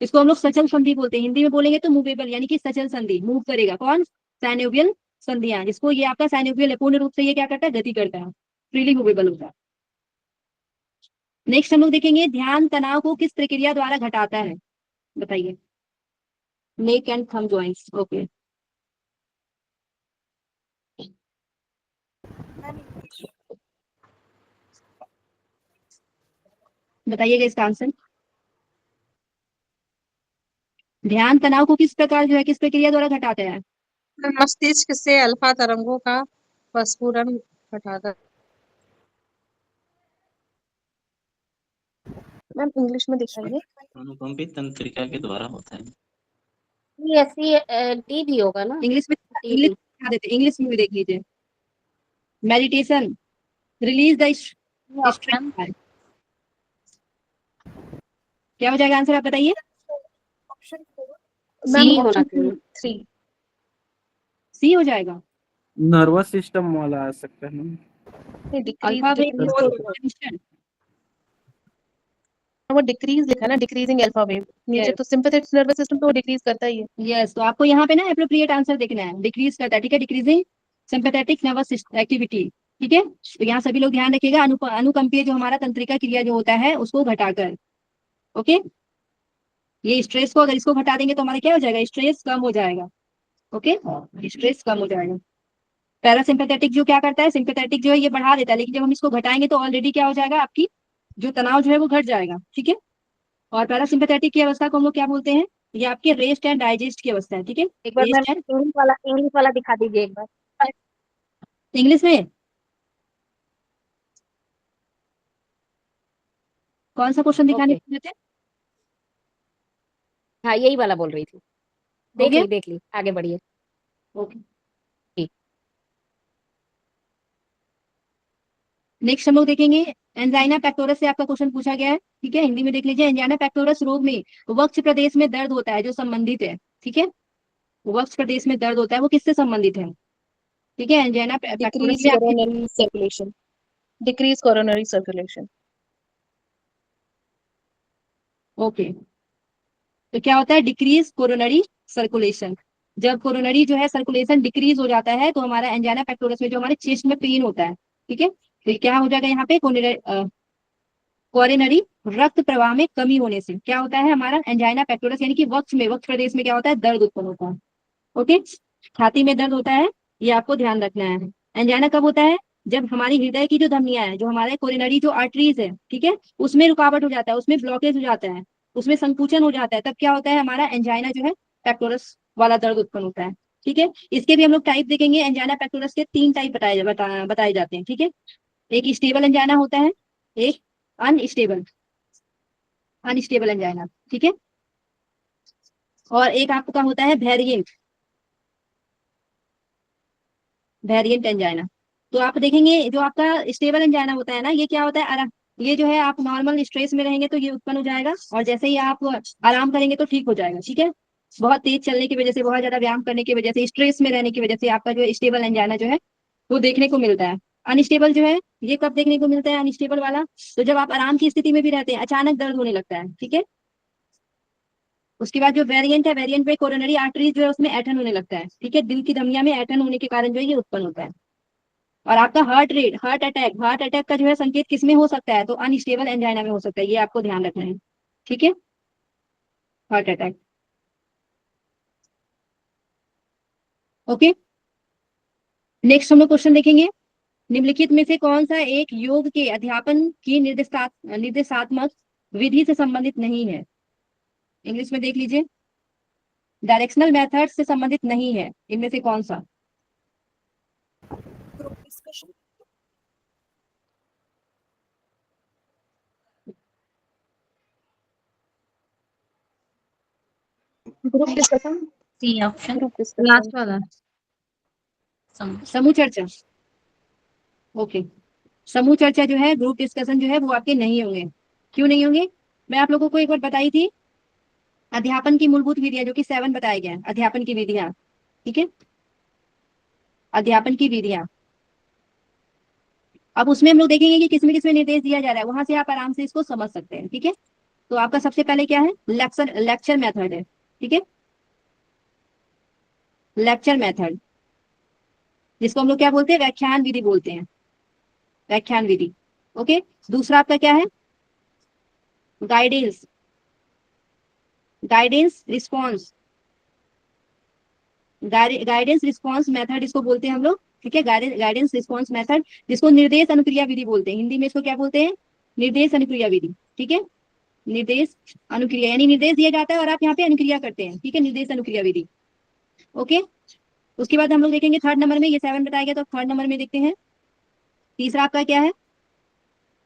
इसको हम लोग सचल संधि बोलते हैं, हिंदी में बोलेंगे तो मूवेबल, यानी कि सचल संधि, मूव करेगा कौन? साइनोवियल संधियां, जिसको ये आपका साइनोवियल है, पूर्ण रूप से ये क्या करता है? गति करता है, फ्रीली मूवेबल होता है। नेक्स्ट हम लोग देखेंगे, ध्यान तनाव को किस प्रक्रिया द्वारा घटाता है? बताइए। Neck and thumb joints, okay. बताइएगा इसका आंसर। ध्यान तनाव को किस प्रकार जो है, किस प्रक्रिया द्वारा घटाता है? मस्तिष्क से अल्फा तरंगों का प्रस्फुरन घटाता। मैम इंग्लिश में दिखाइए। अनुकंपित तंत्रिका के द्वारा होता है। ये सी डी भी होगा ना? इंग्लिश में, डी इंग्लिश डी। दिखा देते, इंग्लिश में भी देख लीजिए। Meditation, release the option stress. क्या हो जाएगा आंसर, आप बताइए। मैम सी होना ऑप्शन चाहिए। 3। सी हो जाएगा। नर्वस सिस्टम वाला आ सकता है ना। डिक्रीज अल्फा वेव डिक्रीज और टेंशन। वो डिक्रीज लिखा है ना, डिक्रीजिंग अल्फा वेव। नीचे यस तो सिंपैथेटिक नर्वस सिस्टम तो डिक्रीज करता ही है। यस, तो आपको यहाँ पे ना एप्रोप्रिएट आंसर देखना है, डिक्रीज करता है, ठीक है, डिक्रीजिंग सिंपैथेटिक नर्वस एक्टिविटी। ठीक है, तो यहाँ सभी लोग ध्यान रखिएगा, अनुकंपीय जो हमारा तंत्रिका क्रिया जो होता है उसको घटाकर। ओके, ये स्ट्रेस को, अगर इसको घटा देंगे तो हमारा क्या हो जाएगा? स्ट्रेस कम हो जाएगा। ओके, स्ट्रेस कम हो जाएगा। पैरासिम्पैथेटिक जो क्या करता है, सिंपैथेटिक जो है ये बढ़ा देता है, लेकिन जब हम इसको घटाएंगे तो ऑलरेडी क्या हो जाएगा, आपकी जो तनाव जो है वो घट जाएगा। ठीक है, और पैरासिम्पैथेटिक की अवस्था को हम लोग क्या बोलते हैं? ये आपके रेस्ट एंड डाइजेस्ट की अवस्था है। ठीक है, एक बार मैम रेस्ट एंड, इंग्लिश वाला दिखा दीजिए एक बार। इंग्लिश में कौन सा क्वेश्चन दिखाने ओके, को देते हैं? हाँ यही वाला बोल रही थी। हो गया। देख ली, आगे बढ़िए। ओके, ठीक। नेक्स्ट हम लोग देखेंगे, एंजाइना पेक्टोरस से आपका क्वेश्चन पूछा गया है। ठीक है, हिंदी में देख लीजिए। एंजाइना पेक्टोरस रोग में वक्ष प्रदेश में दर्द होता है जो संबंधित है। ठीक है, वक्ष प्रदेश में दर्द होता है, वो किससे संबंधित है? ठीक है, एंजाइना पेक्टोरस डिक्रीज में आपकी, coronary circulation, decrease coronary circulation. Okay, तो क्या होता है? Decrease coronary circulation. जब कोरोनरी जो है सर्कुलेशन डिक्रीज हो जाता है तो हमारा एंजाइना पेक्टोरस में जो हमारे चेस्ट में पेन होता है। ठीक है, तो क्या हो जाएगा यहाँ पे? कोरोनरी रक्त प्रवाह में कमी होने से क्या होता है? हमारा एंजाइना पेक्टोरस, यानी कि वक्ष में, वक्ष प्रदेश में क्या होता है? दर्द उत्पन्न होता है। ओके, छाती में दर्द होता है, ये आपको ध्यान रखना है। एंजाइना कब होता है? जब हमारी हृदय की जो धमनियां है, जो हमारे कोरोनरी जो आर्टरीज है, ठीक है, उसमें रुकावट हो जाता है, उसमें ब्लॉकेज हो जाता है, उसमें संकुचन हो जाता है, तब क्या होता है? हमारा एंजाइना जो है पेक्टोरस वाला दर्द उत्पन्न होता है। ठीक है, इसके भी हम लोग टाइप देखेंगे। एंजाइना पेक्टोरस के 3 टाइप बताए जाते हैं। ठीक है, एक स्टेबल एंजाइना होता है, एक अनस्टेबल, अनस्टेबल एंजाइना। ठीक है, और एक आपका होता है वेरिएंट, वेरिएंट एंजाइना। तो आप देखेंगे जो आपका स्टेबल एंजाइना होता है ना, ये क्या होता है? आराम, ये जो है आप नॉर्मल स्ट्रेस में रहेंगे तो ये उत्पन्न हो जाएगा, और जैसे ही आप आराम करेंगे तो ठीक हो जाएगा। ठीक है, बहुत तेज चलने की वजह से, बहुत ज्यादा व्यायाम करने की वजह से, स्ट्रेस में रहने की वजह से आपका जो स्टेबल एंजाइना जो है वो देखने को मिलता है। अनस्टेबल जो है ये कब देखने को मिलता है अनस्टेबल वाला? तो जब आप आराम की स्थिति में भी रहते हैं, अचानक दर्द होने लगता है। ठीक है, उसके बाद जो वेरिएंट है, वेरिएंट में कोरोनरी आर्टरीज जो है उसमें ऐठन होने लगता है। ठीक है, दिल की धमनिया में ऐठन होने के कारण जो है ये उत्पन्न होता है। और आपका हार्ट रेट, हार्ट अटैक का जो है संकेत किसमें हो सकता है? तो अनस्टेबल एंजाइना में हो सकता है, ये आपको ध्यान रखना है। ठीक है, हार्ट अटैक। ओके, नेक्स्ट हम लोग क्वेश्चन देखेंगे, निम्नलिखित में से कौन सा एक योग के अध्यापन की निर्देशात्मक विधि से संबंधित नहीं है? इंग्लिश में देख लीजिए, डायरेक्शनल मेथड से संबंधित नहीं है, इनमें से कौन सा? Group discussion, C option, group discussion. Last वाला। समूह चर्चा। ओके, समूह चर्चा जो है, ग्रुप डिस्कशन जो है वो आपके नहीं होंगे। क्यों नहीं होंगे? मैं आप लोगों को एक बार बताई थी अध्यापन की मूलभूत विधियां, जो कि 7 बताया गया है, अध्यापन की विधियां। ठीक है, अध्यापन की विधियां। अब उसमें हम लोग देखेंगे कि किसमें किसमें निर्देश दिया जा रहा है, वहां से आप आराम से इसको समझ सकते हैं। ठीक है, तो आपका सबसे पहले क्या है, लेक्चर मेथड है। ठीक है, लेक्चर मेथड, जिसको हम लोग क्या बोलते हैं, व्याख्यान विधि बोलते हैं, व्याख्यान विधि। ओके, दूसरा आपका क्या है, guidance, guidance response, guidance response method इसको बोलते हैं हम लोग। ठीक है, गाइडेंस रिस्पॉन्स मेथड, जिसको निर्देश अनुक्रिया विधि बोलते हैं, हिंदी में इसको क्या बोलते हैं, निर्देश अनुक्रिया विधि। ठीक है, निर्देश अनुक्रिया, यानी निर्देश दिया जाता है और आप यहाँ पे अनुक्रिया करते हैं। ठीक है, निर्देश अनुक्रिया विधि। ओके, उसके बाद हम लोग देखेंगे थर्ड नंबर में, ये 7 बताया गया, तो थर्ड नंबर में देखते हैं तीसरा आपका क्या है,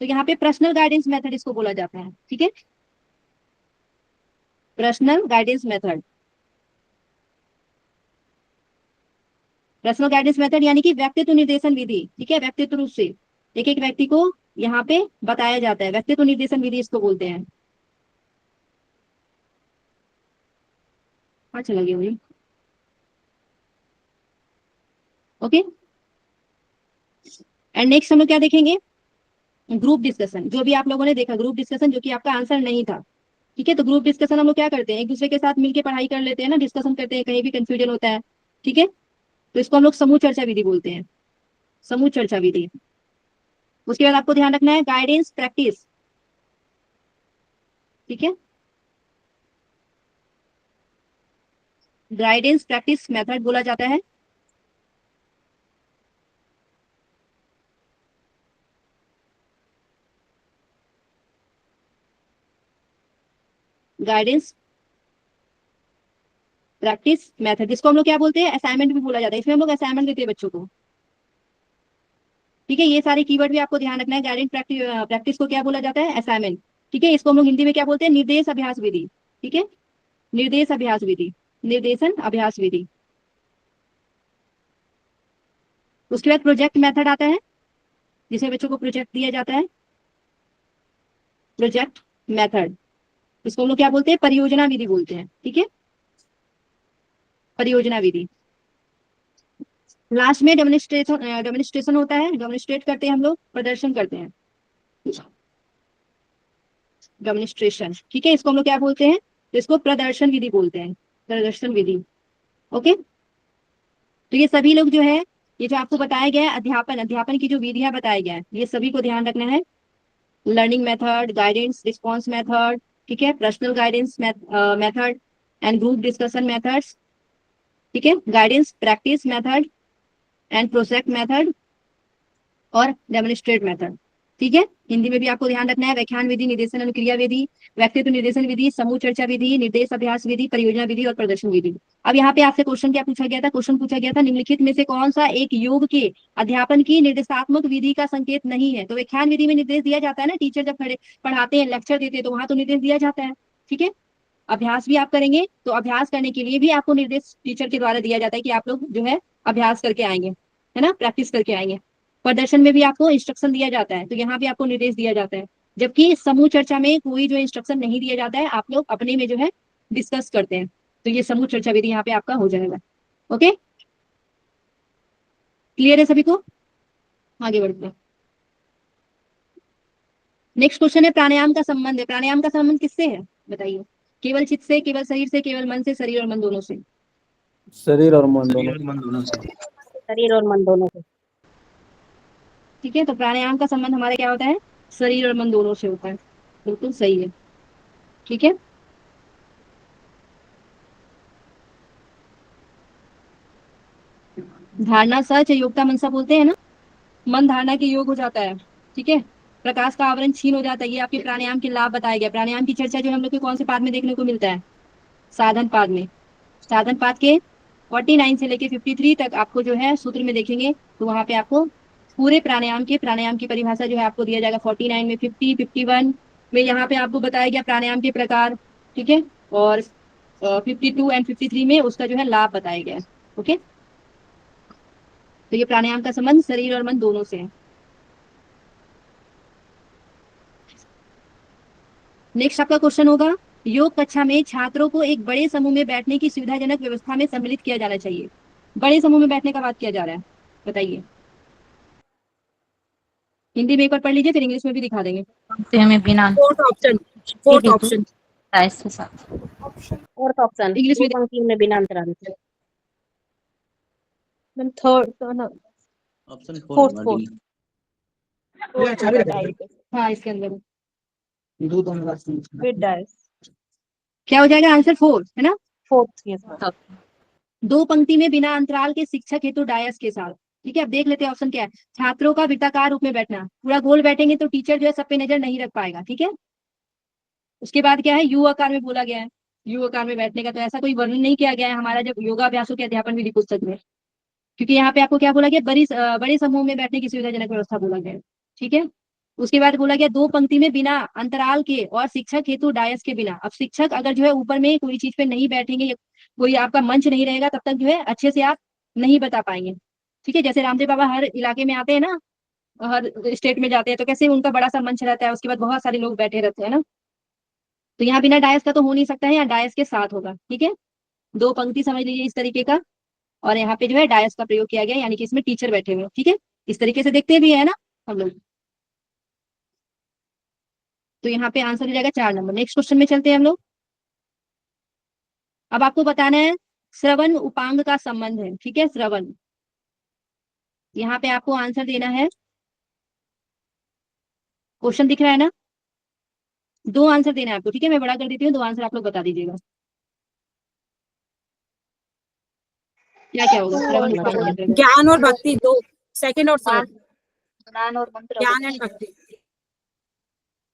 तो यहाँ पे पर्सनल गाइडेंस मेथड इसको बोला जाता है। ठीक है, personal guidance method, personal guidance method यानी कि व्यक्तित्व निर्देशन विधि। ठीक है, व्यक्तित्व रूप से एक एक व्यक्ति को यहाँ पे बताया जाता है, व्यक्तित्व निर्देशन विधि इसको बोलते हैं। अच्छा लगे मुझे। ओके, एंड नेक्स्ट हम लोग क्या देखेंगे, ग्रुप डिस्कशन। जो भी आप लोगों ने देखा ग्रुप डिस्कशन, जो कि आपका आंसर नहीं था। ठीक है, तो ग्रुप डिस्कशन हम लोग क्या करते हैं, एक दूसरे के साथ मिलकर पढ़ाई कर लेते हैं ना, डिस्कशन करते हैं, कहीं भी कंफ्यूजन होता है। ठीक है, तो इसको हम लोग समूह चर्चा विधि बोलते हैं, समूह चर्चा विधि। उसके बाद आपको ध्यान रखना है गाइडेंस प्रैक्टिस। ठीक है, गाइडेंस प्रैक्टिस मेथड बोला जाता है। गाइडेंस प्रैक्टिस मेथड, जिसको हम लोग क्या बोलते हैं, असाइनमेंट भी बोला जाता है। इसमें हम लोग असाइनमेंट देते हैं बच्चों को। ठीक है, ये सारे कीवर्ड भी आपको ध्यान रखना है। गाइडेंस प्रैक्टिस को क्या बोला जाता है, असाइनमेंट। ठीक है, इसको हम लोग हिंदी में क्या बोलते हैं, निर्देश अभ्यास विधि। ठीक है, निर्देश अभ्यास विधि, निर्देशन अभ्यास विधि। उसके बाद प्रोजेक्ट मेथड आता है, जिसमें बच्चों को प्रोजेक्ट दिया जाता है, प्रोजेक्ट मेथड। इसको हम लोग क्या बोलते हैं, परियोजना विधि बोलते हैं। ठीक है, परियोजना विधि। लास्ट में डेमोन्स्ट्रेशन होता है, डेमोन्स्ट्रेट करते हैं हम लोग, प्रदर्शन करते हैं, डेमोन्स्ट्रेशन। ठीक है, इसको हम लोग क्या बोलते हैं, तो इसको प्रदर्शन विधि बोलते हैं, प्रदर्शन विधि। ओके, तो ये सभी लोग जो है, ये जो आपको बताया गया है अध्यापन, अध्यापन की जो विधियां बताई गया है, ये सभी को ध्यान रखना है। Learning method, guidance response method, ठीक है, personal guidance method and group discussion methods. ठीक है, guidance practice method and project method और डेमोन्स्ट्रेट मेथड। ठीक है, हिंदी में भी आपको ध्यान रखना है, व्याख्यान विधि, निर्देशन अनुक्रिया विधि, व्यक्तित्व निर्देशन विधि, समूह चर्चा विधि, निर्देश अभ्यास विधि, परियोजना विधि और प्रदर्शन विधि। अब यहाँ पे आपसे क्वेश्चन क्या पूछा गया था, क्वेश्चन पूछा गया था निम्नलिखित में से कौन सा एक योग के अध्यापन की निर्देशात्मक विधि का संकेत नहीं है। तो व्याख्यान विधि में निर्देश दिया जाता है ना, टीचर जब पढ़ाते हैं, लेक्चर देते हैं, तो वहां तो निर्देश दिया जाता है। ठीक है, अभ्यास भी आप करेंगे, तो अभ्यास करने के लिए भी आपको निर्देश टीचर के द्वारा दिया जाता है कि आप लोग जो है अभ्यास करके आएंगे, है ना, प्रैक्टिस करके आएंगे। प्रदर्शन में भी आपको इंस्ट्रक्शन दिया जाता है, तो यहाँ भी आपको निर्देश दिया जाता है। जबकि समूह चर्चा में कोई जो इंस्ट्रक्शन नहीं दिया जाता है, आप लोग अपने में जो है डिस्कस करते हैं। तो ये समूह चर्चा विधि यहाँ पे आपका हो जाएगा। ओके, क्लियर है सभी को? आगे बढ़ते हैं। नेक्स्ट क्वेश्चन है प्राणायाम का संबंध है। प्राणायाम का संबंध किससे है बताइए? केवल चित्त से, केवल शरीर से, केवल मन से, शरीर और मन दोनों से? शरीर और मन शरीर दोनों। और मन दोनों से। शरीर और मन दोनों से। ठीक है, तो प्राणायाम का संबंध हमारा क्या होता है, शरीर और मन दोनों से होता है। बिल्कुल सही है। ठीक है, धारणा सच, योगता मनसा बोलते हैं ना, मन धारणा के योग हो जाता है। ठीक है, प्रकाश का आवरण छीन हो जाता है। ये आपके प्राणायाम के लाभ बताया गया। प्राणायाम की चर्चा जो हम लोग को कौन से पाद में देखने को मिलता है, साधन पाद में। साधन पाद के 49 से लेके 53 तक आपको जो है सूत्र में देखेंगे, तो वहां पे आपको पूरे प्राणायाम की परिभाषा जो है आपको दिया जाएगा। 49 में, 50, 51 में यहाँ पे आपको बताया गया प्राणायाम के प्रकार। ठीक है, और 52 एंड 53 में उसका जो है लाभ बताया गया है। ओके, तो ये प्राणायाम का संबंध शरीर और मन दोनों से है। नेक्स्ट आपका क्वेश्चन होगा, योग कक्षा में छात्रों को एक बड़े समूह में बैठने की सुविधाजनक व्यवस्था में सम्मिलित किया जाना चाहिए। बड़े समूह में बैठने का बात किया जा रहा है, बताइए। हिंदी में एक बार पढ़ लीजिए, फिर इंग्लिश में भी दिखा देंगे। पंक्ति में बिना fourth option, fourth option, dice के साथ। फोर्थ ऑप्शन, इंग्लिश दो में पंक्तियों में बिना अंतराल के। Ma'am third option fourth 4 fourth हाँ, इसके अंदर विद डायस क्या हो जाएगा? आंसर 4 है ना। Fourth, yes ma'am. दो पंक्ति में बिना अंतराल के शिक्षक हेतु डायस के साथ। ठीक है, अब देख लेते हैं ऑप्शन क्या है। छात्रों का वृत्ताकार रूप में बैठना, पूरा गोल बैठेंगे तो टीचर जो है सब पे नजर नहीं रख पाएगा। ठीक है, उसके बाद क्या है, यू आकार में बोला गया है। यू आकार में बैठने का तो ऐसा कोई वर्णन नहीं किया गया है हमारा जब योगाभ्यासों के अध्यापन विधि पुस्तक में, क्योंकि यहाँ पे आपको क्या बोला गया, बड़े समूह में बैठने की सुविधाजनक व्यवस्था बोला गया है। ठीक है, उसके बाद बोला गया दो पंक्ति में बिना अंतराल के और शिक्षक हेतु डायस के बिना। अब शिक्षक अगर जो है ऊपर में कोई चीज पे नहीं बैठेंगे, कोई आपका मंच नहीं रहेगा, तब तक जो है अच्छे से आप नहीं बता पाएंगे। ठीक है, जैसे रामदेव बाबा हर इलाके में आते हैं ना, हर स्टेट में जाते हैं, तो कैसे उनका बड़ा सा मंच रहता है, उसके बाद बहुत सारे लोग बैठे रहते हैं ना। तो यहाँ बिना डायस का तो हो नहीं सकता है, यहाँ डायस के साथ होगा। ठीक है, दो पंक्ति समझ लीजिए इस तरीके का, और यहाँ पे जो है डायस का प्रयोग किया गया, यानी कि इसमें टीचर बैठे हुए हैं। ठीक है, इस तरीके से देखते भी है ना हम लोग। तो यहाँ पे आंसर हो जाएगा 4 नंबर। नेक्स्ट क्वेश्चन में चलते हैं हम लोग। अब आपको बताना है श्रवण उपांग का संबंध है। ठीक है, श्रवण, यहाँ पे आपको आंसर देना है। क्वेश्चन दिख रहा है ना, दो आंसर देना है आपको। ठीक है, मैं बड़ा कर देती हूँ, दो आंसर आप लोग बता दीजिएगा। क्या क्या होगा श्रवण उपांग के अंतर्गत? ज्ञान और भक्ति, दो, सेकंड और थर्ड, ज्ञान और मंत्र। ज्ञान एंड भक्ति।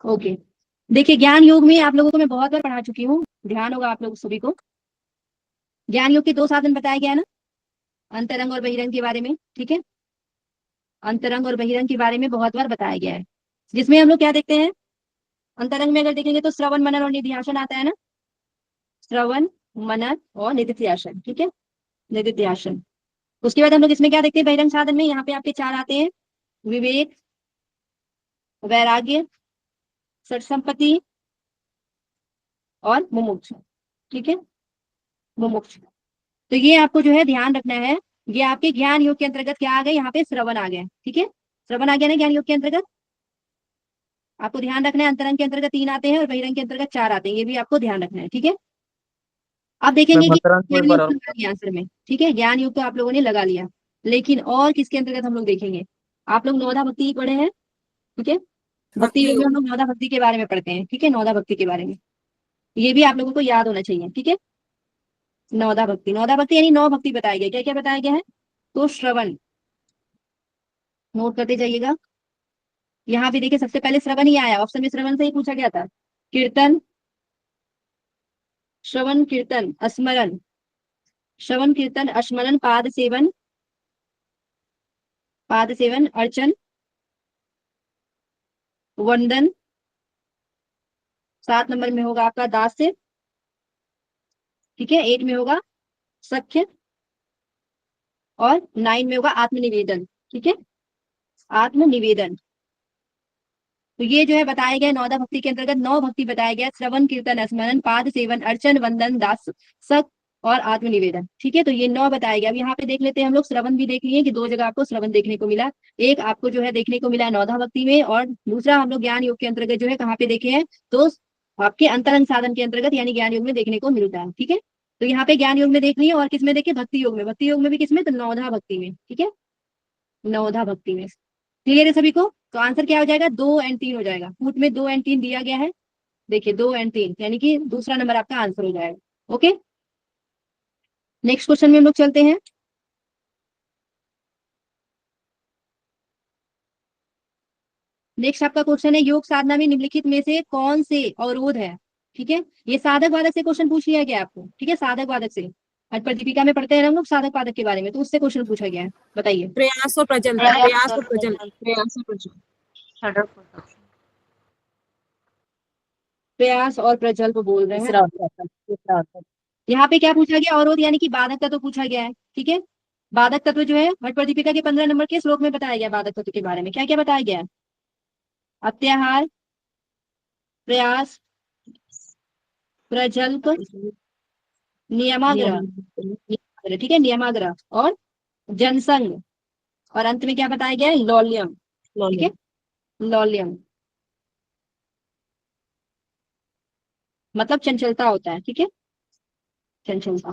ओके, देखिए ज्ञान योग में आप लोगों को मैं बहुत बार पढ़ा चुकी हूँ, ध्यान होगा आप लोग सभी को। ज्ञान योग के दो साधन बताया गया है ना, अंतरंग और बहिरंग के बारे में। ठीक है, अंतरंग और बहिरंग के बारे में बहुत बार बताया गया है, जिसमें हम लोग क्या देखते हैं, अंतरंग में अगर देखेंगे तो श्रवण मनन और निधिध्यासन आता है ना, श्रवण मनन और निधिध्यासन। ठीक है, निधिध्यासन। उसके बाद हम लोग इसमें क्या देखते हैं, बहिरंग साधन में यहाँ पे आपके 4 आते हैं, विवेक, वैराग्य, सठ संपत्ति और मुमुक्षु। ठीक है, मुमुक्षु। तो ये आपको जो है ध्यान रखना है, ये आपके ज्ञान योग के अंतर्गत क्या आ गए, यहाँ पे श्रवण आ गए। ठीक है, श्रवण आ गया ना ज्ञान योग के अंतर्गत। आपको ध्यान रखना है, अंतरंग के अंतर्गत 3 आते हैं और बहिरंग के अंतर्गत 4 आते हैं, ये भी आपको ध्यान रखना है। ठीक है, आप देखेंगे कि ज्ञान योग तो लगा लिया आंसर में। ठीक है, ज्ञान योग तो आप लोगों ने लगा लिया, लेकिन और किसके अंतर्गत हम लोग देखेंगे, आप लोग नवधा भक्ति पढ़े हैं। ठीक है, भक्ति योग में हम लोग नवधा भक्ति के बारे में पढ़ते हैं। ठीक है, नवधा भक्ति के बारे में ये भी आप लोगों को याद होना चाहिए। ठीक है, नवधा भक्ति, नवधा भक्ति यानी 9 भक्ति बताया गया। क्या क्या बताया गया है, तो श्रवण, नोट करते जाइएगा। यहाँ भी देखिए सबसे पहले श्रवण ही आया, ऑप्शन में श्रवण से ही पूछा गया था। कीर्तन, श्रवण कीर्तन स्मरण, श्रवण कीर्तन स्मरण, पाद सेवन, पाद सेवन, अर्चन, वंदन, 7 नंबर में होगा आपका दास्य। ठीक है, 8 में होगा सख्य, और 9 में होगा आत्मनिवेदन। ठीक है, आत्मनिवेदन। तो ये जो है बताया गया नवदा भक्ति के अंतर्गत 9 भक्ति बताया गया, श्रवण कीर्तन स्मरण, पाद सेवन, अर्चन, वंदन, दास, सख और आत्मनिवेदन। ठीक है, तो ये 9 बताया गया। अब यहाँ पे देख लेते हैं हम लोग, श्रवण भी देख लिए कि 2 जगह आपको श्रवण देखने को मिला, एक आपको जो है देखने को मिला नवदा भक्ति में, और दूसरा हम लोग ज्ञान योग के अंतर्गत जो है कहाँ पे देखे हैं, तो आपके अंतरंग साधन के अंतर्गत यानी ज्ञान योग में देखने को मिलता है। ठीक है, तो यहाँ पे ज्ञान योग में देख लिए, और किसमें देखे, भक्ति योग में। भक्ति योग में भी किसमें, तो नवधा भक्ति में। ठीक है, नवधा भक्ति में। क्लियर है सभी को, तो आंसर क्या हो जाएगा, 2 और 3 हो जाएगा। फूट में 2 और 3 दिया गया है, देखिए 2 और 3, यानी कि दूसरा नंबर आपका आंसर हो जाएगा। ओके, नेक्स्ट क्वेश्चन में हम लोग चलते हैं। नेक्स्ट आपका क्वेश्चन है, योग साधना में निम्नलिखित में से कौन से अवरोध है। ठीक है, ये साधक बाधक से क्वेश्चन पूछ लिया गया आपको। ठीक है, साधक बाधक से पर दीपिका में पढ़ते हैं हम लोग साधक बाधक के बारे में, तो उससे क्वेश्चन पूछा गया है, बताइए। प्रयास और प्रजल, प्रयास और प्रजल, प्रयास और प्रजल। प्रयास और प्रजल्प बोल रहे हैं। तीसरा ऑप्शन, तीसरा ऑप्शन। यहाँ पे क्या पूछा गया, अवरोध यानी कि बाधक का तो पूछा गया है। ठीक है, बाधक तत्व जो है भट्ट प्रदीपिका के 15 नंबर के श्लोक में बताया गया बाधक तत्व के बारे में। क्या क्या बताया गया है? अत्याहार, प्रयास, प्रजल्प, नियमाग्रह, ठीक है, नियमाग्रह और जनसंग, और अंत में क्या बताया गया है? लौल्यम, ठीक है, लौल्यम मतलब चंचलता होता है, ठीक है, चंचलता।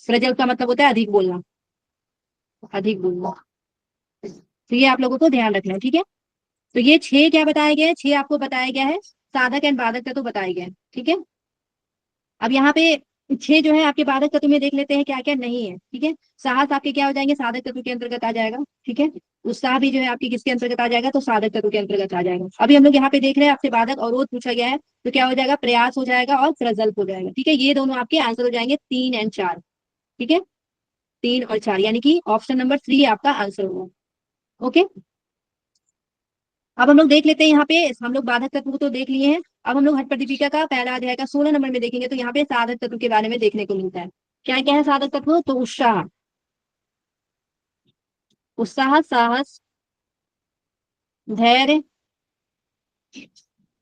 प्रजल्प का मतलब होता है अधिक बोलना, अधिक बोलना। तो ये आप लोगों को ध्यान रखना है, ठीक है। तो ये 6 क्या बताया गया है? 6 आपको बताया गया है, साधक एंड बाधक तत्व बताए गए हैं, ठीक है। अब यहाँ पे 6 जो है आपके बाधक तत्व में देख लेते हैं क्या क्या नहीं है, ठीक है। साहस आपके क्या हो जाएंगे? साधक तत्व के अंतर्गत आ जाएगा, ठीक है। उत्साह भी जो है आपकी किसके अंतर्गत आ जाएगा? तो साधक तत्व के अंतर्गत आ जाएगा। अभी हम लोग यहाँ पे देख रहे हैं आपसे बाधक और रोध पूछा गया है, तो क्या हो जाएगा? प्रयास हो जाएगा और प्रजल्प हो जाएगा, ठीक है। ये दोनों आपके आंसर हो जाएंगे 3 एंड 4, ठीक है, 3 और 4, यानी कि ऑप्शन नंबर 3 आपका आंसर होगा। ओके, अब हम लोग देख लेते हैं यहाँ पे, हम लोग बाधक तत्व को तो देख लिए हैं। अब हम लोग हठ प्रदीपिका का पहला अध्याय का 16 नंबर में देखेंगे, तो यहाँ पे साधक तत्व के बारे में देखने को मिलता है। क्या क्या है साधक तत्व? तो उत्साह, उत्साह, साहस, धैर्य,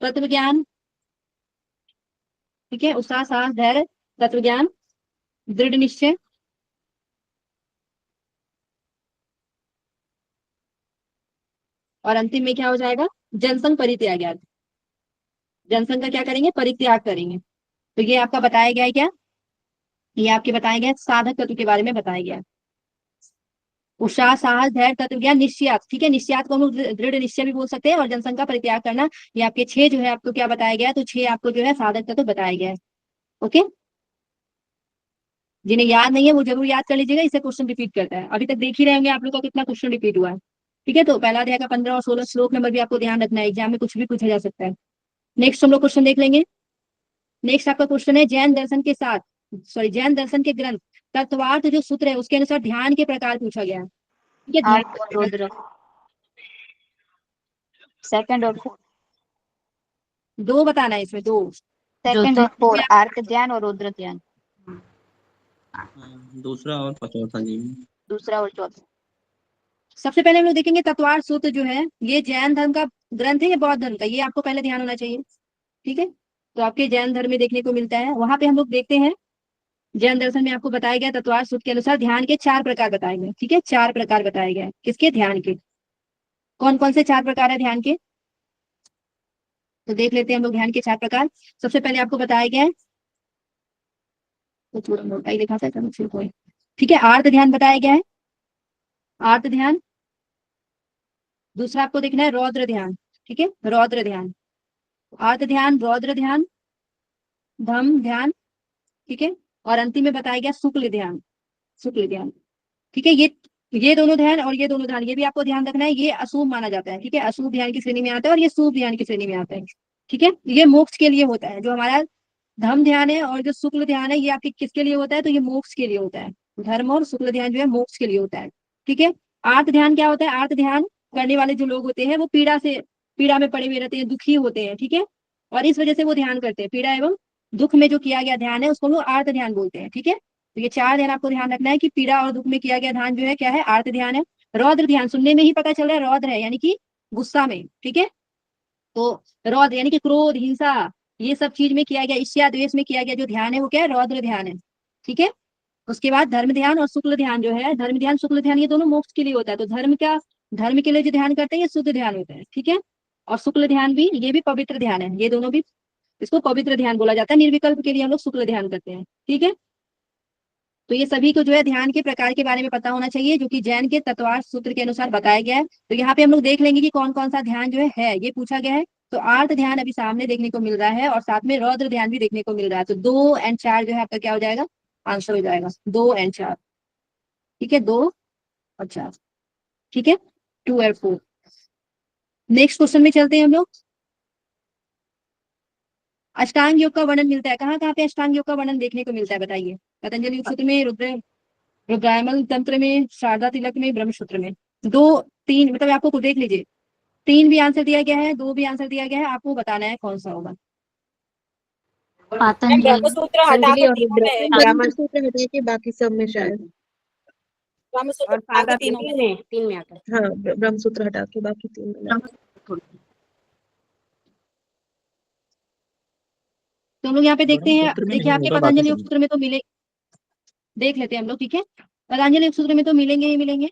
तत्व ज्ञान, ठीक है, उत्साह, साहस, धैर्य, तत्व ज्ञान, दृढ़ निश्चय, और अंतिम में क्या हो जाएगा? जनसंघ परित्याग। जनसंघ का क्या करेंगे? परित्याग करेंगे। तो ये आपका बताया गया है क्या? ये आपके बताया गया साधक तत्व के बारे में बताया गया। उत्साह, साहस, धैर्य, तत्व ज्ञान, निश्चयात, ठीक है, निश्चयात को हम लोग दृढ़ निश्चय भी बोल सकते हैं, और जनसंघ का परित्याग करना। ये आपके 6 जो है आपको क्या बताया गया है? तो 6 आपको जो है साधक तत्व बताया गया है। ओके, जिन्हें याद नहीं है वो जरूर याद कर लीजिएगा, इससे क्वेश्चन रिपीट करता है। अभी तक देख ही रहे होंगे आप लोग का कितना क्वेश्चन रिपीट हुआ है, ठीक है। तो पहला अध्याय का 15 और 16 श्लोक नंबर भी आपको ध्यान रखना है, एग्जाम में कुछ भी पूछा जा सकता है। नेक्स्ट हम लोग क्वेश्चन देख लेंगे। नेक्स्ट आपका क्वेश्चन है जैन दर्शन के साथ, सॉरी, जैन दर्शन के ग्रंथ तत्वार्थ जो सूत्र है उसके अनुसार ध्यान के प्रकार पूछा गया है, ठीक है। ध्यान आर्क और रुद्र, सेकंड और फोर्थ, 2 बताना है इसमें, 2। सेकंड और फोर्थ, आर्क ध्यान और रुद्र ध्यान, दूसरा और चौथा जी। दूसरा और चौथा। सबसे पहले हम लोग देखेंगे तत्वार्थ सूत्र जो है, ये जैन धर्म का ग्रंथ है या बौद्ध धर्म का? ये आपको पहले ध्यान होना चाहिए, ठीक है। तो आपके जैन धर्म में देखने को मिलता है, वहां पे हम लोग देखते हैं जैन दर्शन में आपको बताया गया तत्वार्थ सूत्र के अनुसार ध्यान के 4 प्रकार बताए गए, ठीक है, 4 प्रकार बताए गए। किसके? ध्यान के। कौन कौन से 4 प्रकार है ध्यान के? तो देख लेते हैं हम लोग ध्यान के 4 प्रकार। सबसे पहले आपको बताया गया है, तो थोड़ा मोटा ही लिखा था, ठीक है, आर्त ध्यान बताया गया है, आर्त ध्यान। दूसरा आपको देखना है रौद्र ध्यान, ठीक है, रौद्र ध्यान, आर्त ध्यान, रौद्र ध्यान, धम ध्यान, ठीक है, और अंतिम में बताया गया शुक्ल ध्यान, शुक्ल ध्यान, ठीक है। ये दोनों ध्यान और ये दोनों ध्यान, ये भी आपको ध्यान रखना है, ये अशुभ माना जाता है, ठीक है, अशुभ ध्यान की श्रेणी में आता है और ये शुभ ध्यान की श्रेणी में आता है, ठीक है। ये मोक्ष के लिए होता है, जो हमारा धम ध्यान है और जो शुक्ल ध्यान है ये आपके किसके लिए होता है? तो ये मोक्ष के लिए होता है। धर्म और शुक्ल ध्यान जो है मोक्ष के लिए होता है, ठीक है। आर्त ध्यान क्या होता है? आर्त ध्यान करने वाले जो लोग होते हैं वो पीड़ा में पड़े हुए रहते हैं, दुखी होते हैं, ठीक है, और इस वजह से वो ध्यान करते हैं। पीड़ा एवं दुख में जो किया गया ध्यान है उसको हम लोग आर्त ध्यान बोलते हैं, ठीक है। तो ये 4 ध्यान आपको ध्यान रखना है कि पीड़ा और दुख में किया गया ध्यान जो है क्या है? आर्त ध्यान है। रौद्र ध्यान, सुनने में ही पता चल रहा है रौद्र है, यानी कि गुस्सा में, ठीक है। तो रौद्र यानी कि क्रोध, हिंसा, ये सब चीज में किया गया, ईर्ष्या द्वेष में किया गया जो ध्यान है वो क्या है? रौद्र ध्यान है, ठीक है। उसके बाद धर्म ध्यान और शुक्ल ध्यान जो है, धर्म ध्यान, शुक्ल ध्यान, ये दोनों मोक्ष के लिए होता है। तो धर्म के लिए जो ध्यान करते हैं ये शुद्ध ध्यान होता है, ठीक है। और शुक्ल ध्यान भी, ये भी पवित्र ध्यान है, ये दोनों भी, इसको पवित्र ध्यान बोला जाता है। निर्विकल्प के लिए हम लोग शुक्ल ध्यान करते हैं, ठीक है। तो ये सभी को जो है ध्यान के प्रकार के बारे में पता होना चाहिए, जो कि जैन के तत्वार्थ सूत्र के अनुसार बताया गया है। तो यहाँ पे हम लोग देख लेंगे कि कौन कौन सा ध्यान जो है ये पूछा गया है। तो आर्त ध्यान अभी सामने देखने को मिल रहा है और साथ में रौद्र ध्यान भी देखने को मिल रहा है। तो 2 एंड 4 जो है आपका क्या हो जाएगा? आंसर हो जाएगा 2 एंड 4, ठीक है, 2 और 4, ठीक है, 2 और 4। नेक्स्ट क्वेश्चन में चलते हैं हम लोग। अष्टांग योग का वर्णन मिलता है कहाँ कहाँ पे? अष्टांग योग का वर्णन देखने को मिलता है, बताइए। पतंजलि योग सूत्र में, रुद्रायमल तंत्र में, शारदा तिलक में, ब्रह्मसूत्र में। 2, 3 मतलब आपको खुद देख लीजिए, 3 भी आंसर दिया गया है, 2 भी आंसर दिया गया है, आपको बताना है कौन सा होगा। पातंजलि, ब्रह्मसूत्र हटा पतंजलि कर और तीनों में है। ब्राह्मण सूत्र हटा के बाकी सब में शायद ब्रह्म सूत्र और हटा के सादा तीनों में, 3 में आता है। हाँ, ब्रह्म सूत्र हटा के बाकी 3 में। तो हम लोग यहाँ पे देखते हैं, ब्रह्मसूत्र में देखिए नहीं आपके होगा, बाकी पतंजलि योग सब सूत्र में तो मिले, देख लेते हैं हम लोग, ठीक है। पतंजलि योग सूत्र में तो मिलेंगे ही मिलेंगे।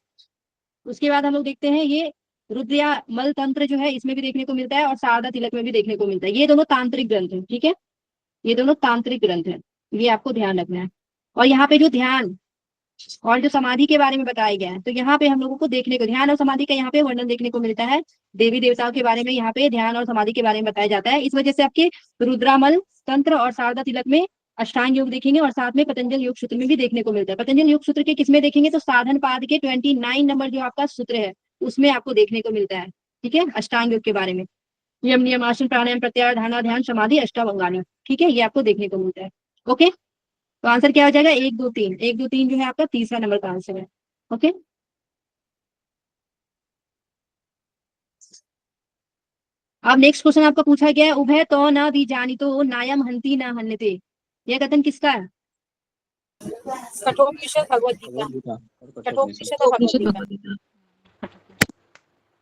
उसके बाद हम लोग देखते हैं ये रुद्रिया मल तंत्र जो है इसमें भी देखने को मिलता है, और शारदा तिलक में भी देखने को मिलता है। ये दोनों तांत्रिक ग्रंथ है, ठीक है, ये दोनों तांत्रिक ग्रंथ है, ये आपको ध्यान रखना है। और यहाँ पे जो ध्यान और जो समाधि के बारे में बताया गया है, तो यहाँ पे हम लोगों को देखने को ध्यान और समाधि का यहाँ पे वर्णन देखने को मिलता है। देवी देवताओं के बारे में यहाँ पे ध्यान और समाधि के बारे में बताया जाता है। इस वजह से आपके रुद्रामल तंत्र और शारदा तिलक में अष्टांग योग देखेंगे, और साथ में पतंजल योग सूत्र में भी देखने को मिलता है। पतंजल योग सूत्र के किसमें देखेंगे, तो साधन पाद के 29 नंबर जो आपका सूत्र है उसमें आपको देखने को मिलता है, ठीक है, अष्टांग योग के बारे में। यम नियम आसन प्राणायाम प्रत्याहार धारणा ध्यान समाधि अष्टावंगानी, ठीक है, ये आपको देखने को मिलता है। ओके, तो आंसर क्या हो जाएगा, 1 2 3, 1 2 3 जो है आपका तीसरा नंबर का आंसर है। ओके, अब नेक्स्ट क्वेश्चन आपका पूछा गया है, उभय तो न भी जानी तो नायम हंति न हन्यते, यह कथन किसका है? कठोपनिषद भगवद गीता, भगवद गीता और कठोपनिषद और भगवद उपनिषद गीता। भगवद गीता।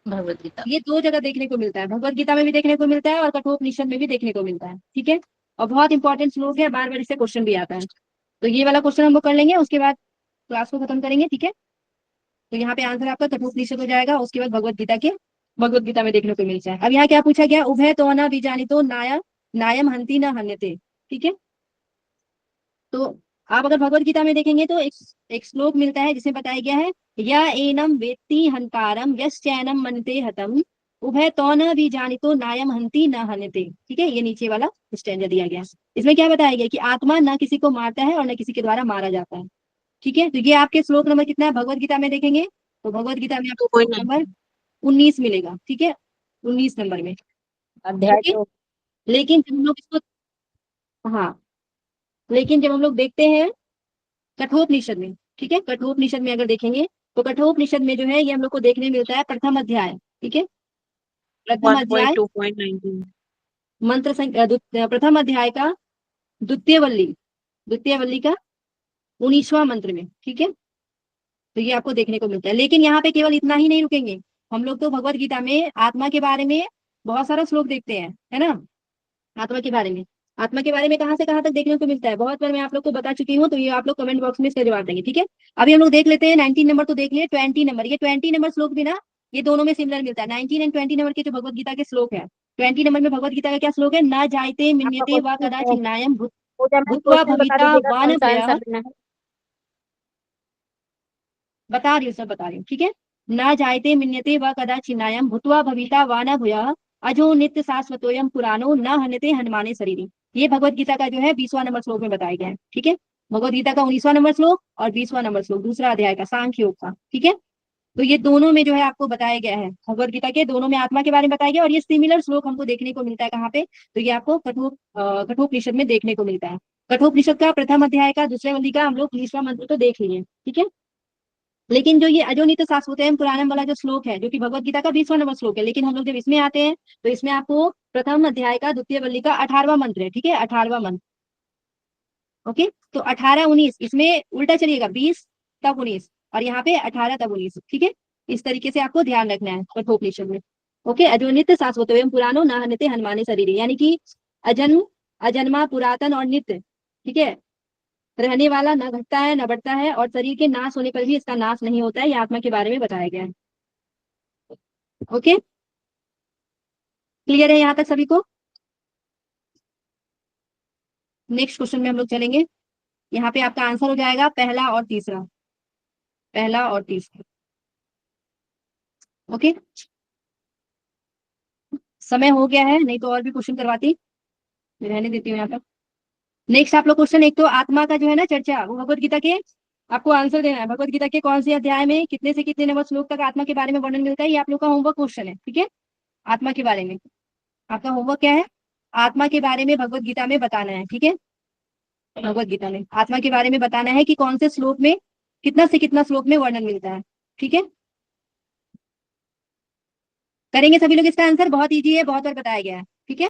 भगवत गीता। ये 2 जगह देखने को मिलता है, भगवत गीता में भी देखने को मिलता है और कठोपनिषद में भी देखने को मिलता है, ठीक है। और बहुत इंपॉर्टेंट श्लोक है, बार बार इससे क्वेश्चन भी आता है। तो ये वाला क्वेश्चन हम लोग कर लेंगे, उसके बाद क्लास को खत्म करेंगे, ठीक है। तो यहाँ पे आंसर आपका कठोपनिषद हो जाएगा, उसके बाद भगवत गीता में देखने को मिलता है। अब यहाँ क्या पूछा गया, उभय तो न बीजानी तो नायम हंति न हन्यते, ठीक है। तो आप अगर भगवत गीता में देखेंगे तो एक श्लोक मिलता है जिसमें बताया गया है, या एनम वेत्ति हंतारम यश्चैनम मनते हतम उभय तो न बीजानितो नायम हंति न हन्यते, ठीक है। ये नीचे वाला स्टैंजा दिया गया है। इसमें क्या बताया गया कि आत्मा न किसी को मारता है और न किसी के द्वारा मारा जाता है, ठीक है। तो ये आपके श्लोक नंबर कितना है भगवत गीता में देखेंगे, तो भगवत गीता में आपको श्लोक नंबर 19 मिलेगा, ठीक है, 19 नंबर में। अध्याय ओके, तो लेकिन जब हम लोग इसको, हाँ, लेकिन जब हम लोग देखते हैं कठोपनिषद में, ठीक है, कठोपनिषद में अगर देखेंगे तो कठोपनिषद में जो है ये हम लोग को देखने मिलता है प्रथम अध्याय, ठीक है, प्रथम अध्याय 1.2.19 मंत्र संख्या प्रथम अध्याय का द्वितीय वल्ली का 19वां मंत्र में, ठीक है। तो ये आपको देखने को मिलता है। लेकिन यहाँ पे केवल इतना ही नहीं रुकेंगे हम लोग, तो भगवत गीता में आत्मा के बारे में बहुत सारा श्लोक देखते हैं, है ना। आत्मा के बारे में कहाँ से कहाँ तक देखने को मिलता है, बहुत बार मैं आप लोग को बता चुकी हूँ, तो ये आप लोग कमेंट बॉक्स में इसका जवाब देंगे, ठीक है। अभी हम लोग देख लेते हैं 19 नंबर, तो देख लिए 20 नंबर, ये 20 नंबर श्लोक भी ना ये दोनों में सिमिलर मिलता है। 19 एंड 20 नंबर के जो भगवत गीता के श्लोक है, 20 नंबर में भगवत गीता का क्या श्लोक है, न जायते मिन्यते व कदाचिन्नायम भूत्वा भविता वा न भूयः, बता रही हूँ सब बता रही हूँ, ठीक है। न जायते मिन्यते व कदाचिन्नायम भूत्वा भविता वा न भूयः अजो नित्य शाश्वतोयम पुराणो न हन्यते हनुमाने शरीरी, ये भगवत गीता का जो है 20वां नंबर श्लोक में बताया गया है, ठीक है। भगवत गीता का 19वां नंबर श्लोक और 20वां नंबर श्लोक दूसरा अध्याय का सांख्य योग का, ठीक है। तो ये दोनों में जो है आपको बताया गया है, भगवत गीता के दोनों में आत्मा के बारे में बताया गया, और ये सिमिलर श्लोक हमको देखने को मिलता है कहाँ पे, तो ये आपको कठोपनिषद में देखने को मिलता है। कठोपनिषद का प्रथम अध्याय का दूसरे वल्ली का हम लोग 20वां मंत्र तो देख लिए, ठीक है। लेकिन जो ये अजोनित शाश्वतम पुराणम वाला जो श्लोक है, जो कि भगवत गीता का 20वां नंबर श्लोक है, लेकिन हम लोग जब इसमें आते हैं तो इसमें आपको प्रथम अध्याय का द्वितीय वल्ली का 18वां मंत्र है, ठीक है, 18वां मंत्र। ओके, तो 18 19 इसमें उल्टा चलिएगा, 20 तब 19 और यहाँ पे 18 तब 19, ठीक है। इस तरीके से आपको ध्यान रखना है कठोपनिषद में। ओके, अजोनित शाश्वतोयम पुराणो न हन्यते हनुमाने शरीरे, यानी कि अजन्म अजन्मा पुरातन और नित्य, ठीक है, रहने वाला, न घटता है न बढ़ता है, और शरीर के नाश होने पर भी इसका नाश नहीं होता है, ये आत्मा के बारे में बताया गया है। ओके, क्लियर है यहाँ तक सभी को? नेक्स्ट क्वेश्चन में हम लोग चलेंगे। यहाँ पे आपका आंसर हो जाएगा पहला और तीसरा, पहला और तीसरा। ओके, समय हो गया है, नहीं तो और भी क्वेश्चन करवाती, रहने देती हूँ यहाँ पर। नेक्स्ट आप लोग क्वेश्चन, एक तो आत्मा का जो है ना चर्चा, वो भगवत गीता के आपको आंसर देना है, भगवत गीता के कौन से अध्याय में कितने से कितने नंबर श्लोक तक आत्मा के बारे में वर्णन मिलता है, ये आप लोग का होमवर्क क्वेश्चन है, ठीक है। आत्मा के बारे में आपका होमवर्क क्या है, आत्मा के बारे में भगवत गीता में बताना है, ठीक है। भगवत गीता में आत्मा के बारे में बताना है कि कौन से श्लोक में कितना से कितना श्लोक में वर्णन मिलता है, ठीक है। करेंगे सभी लोग इसका आंसर, बहुत इजी है, बहुत बार बताया गया है।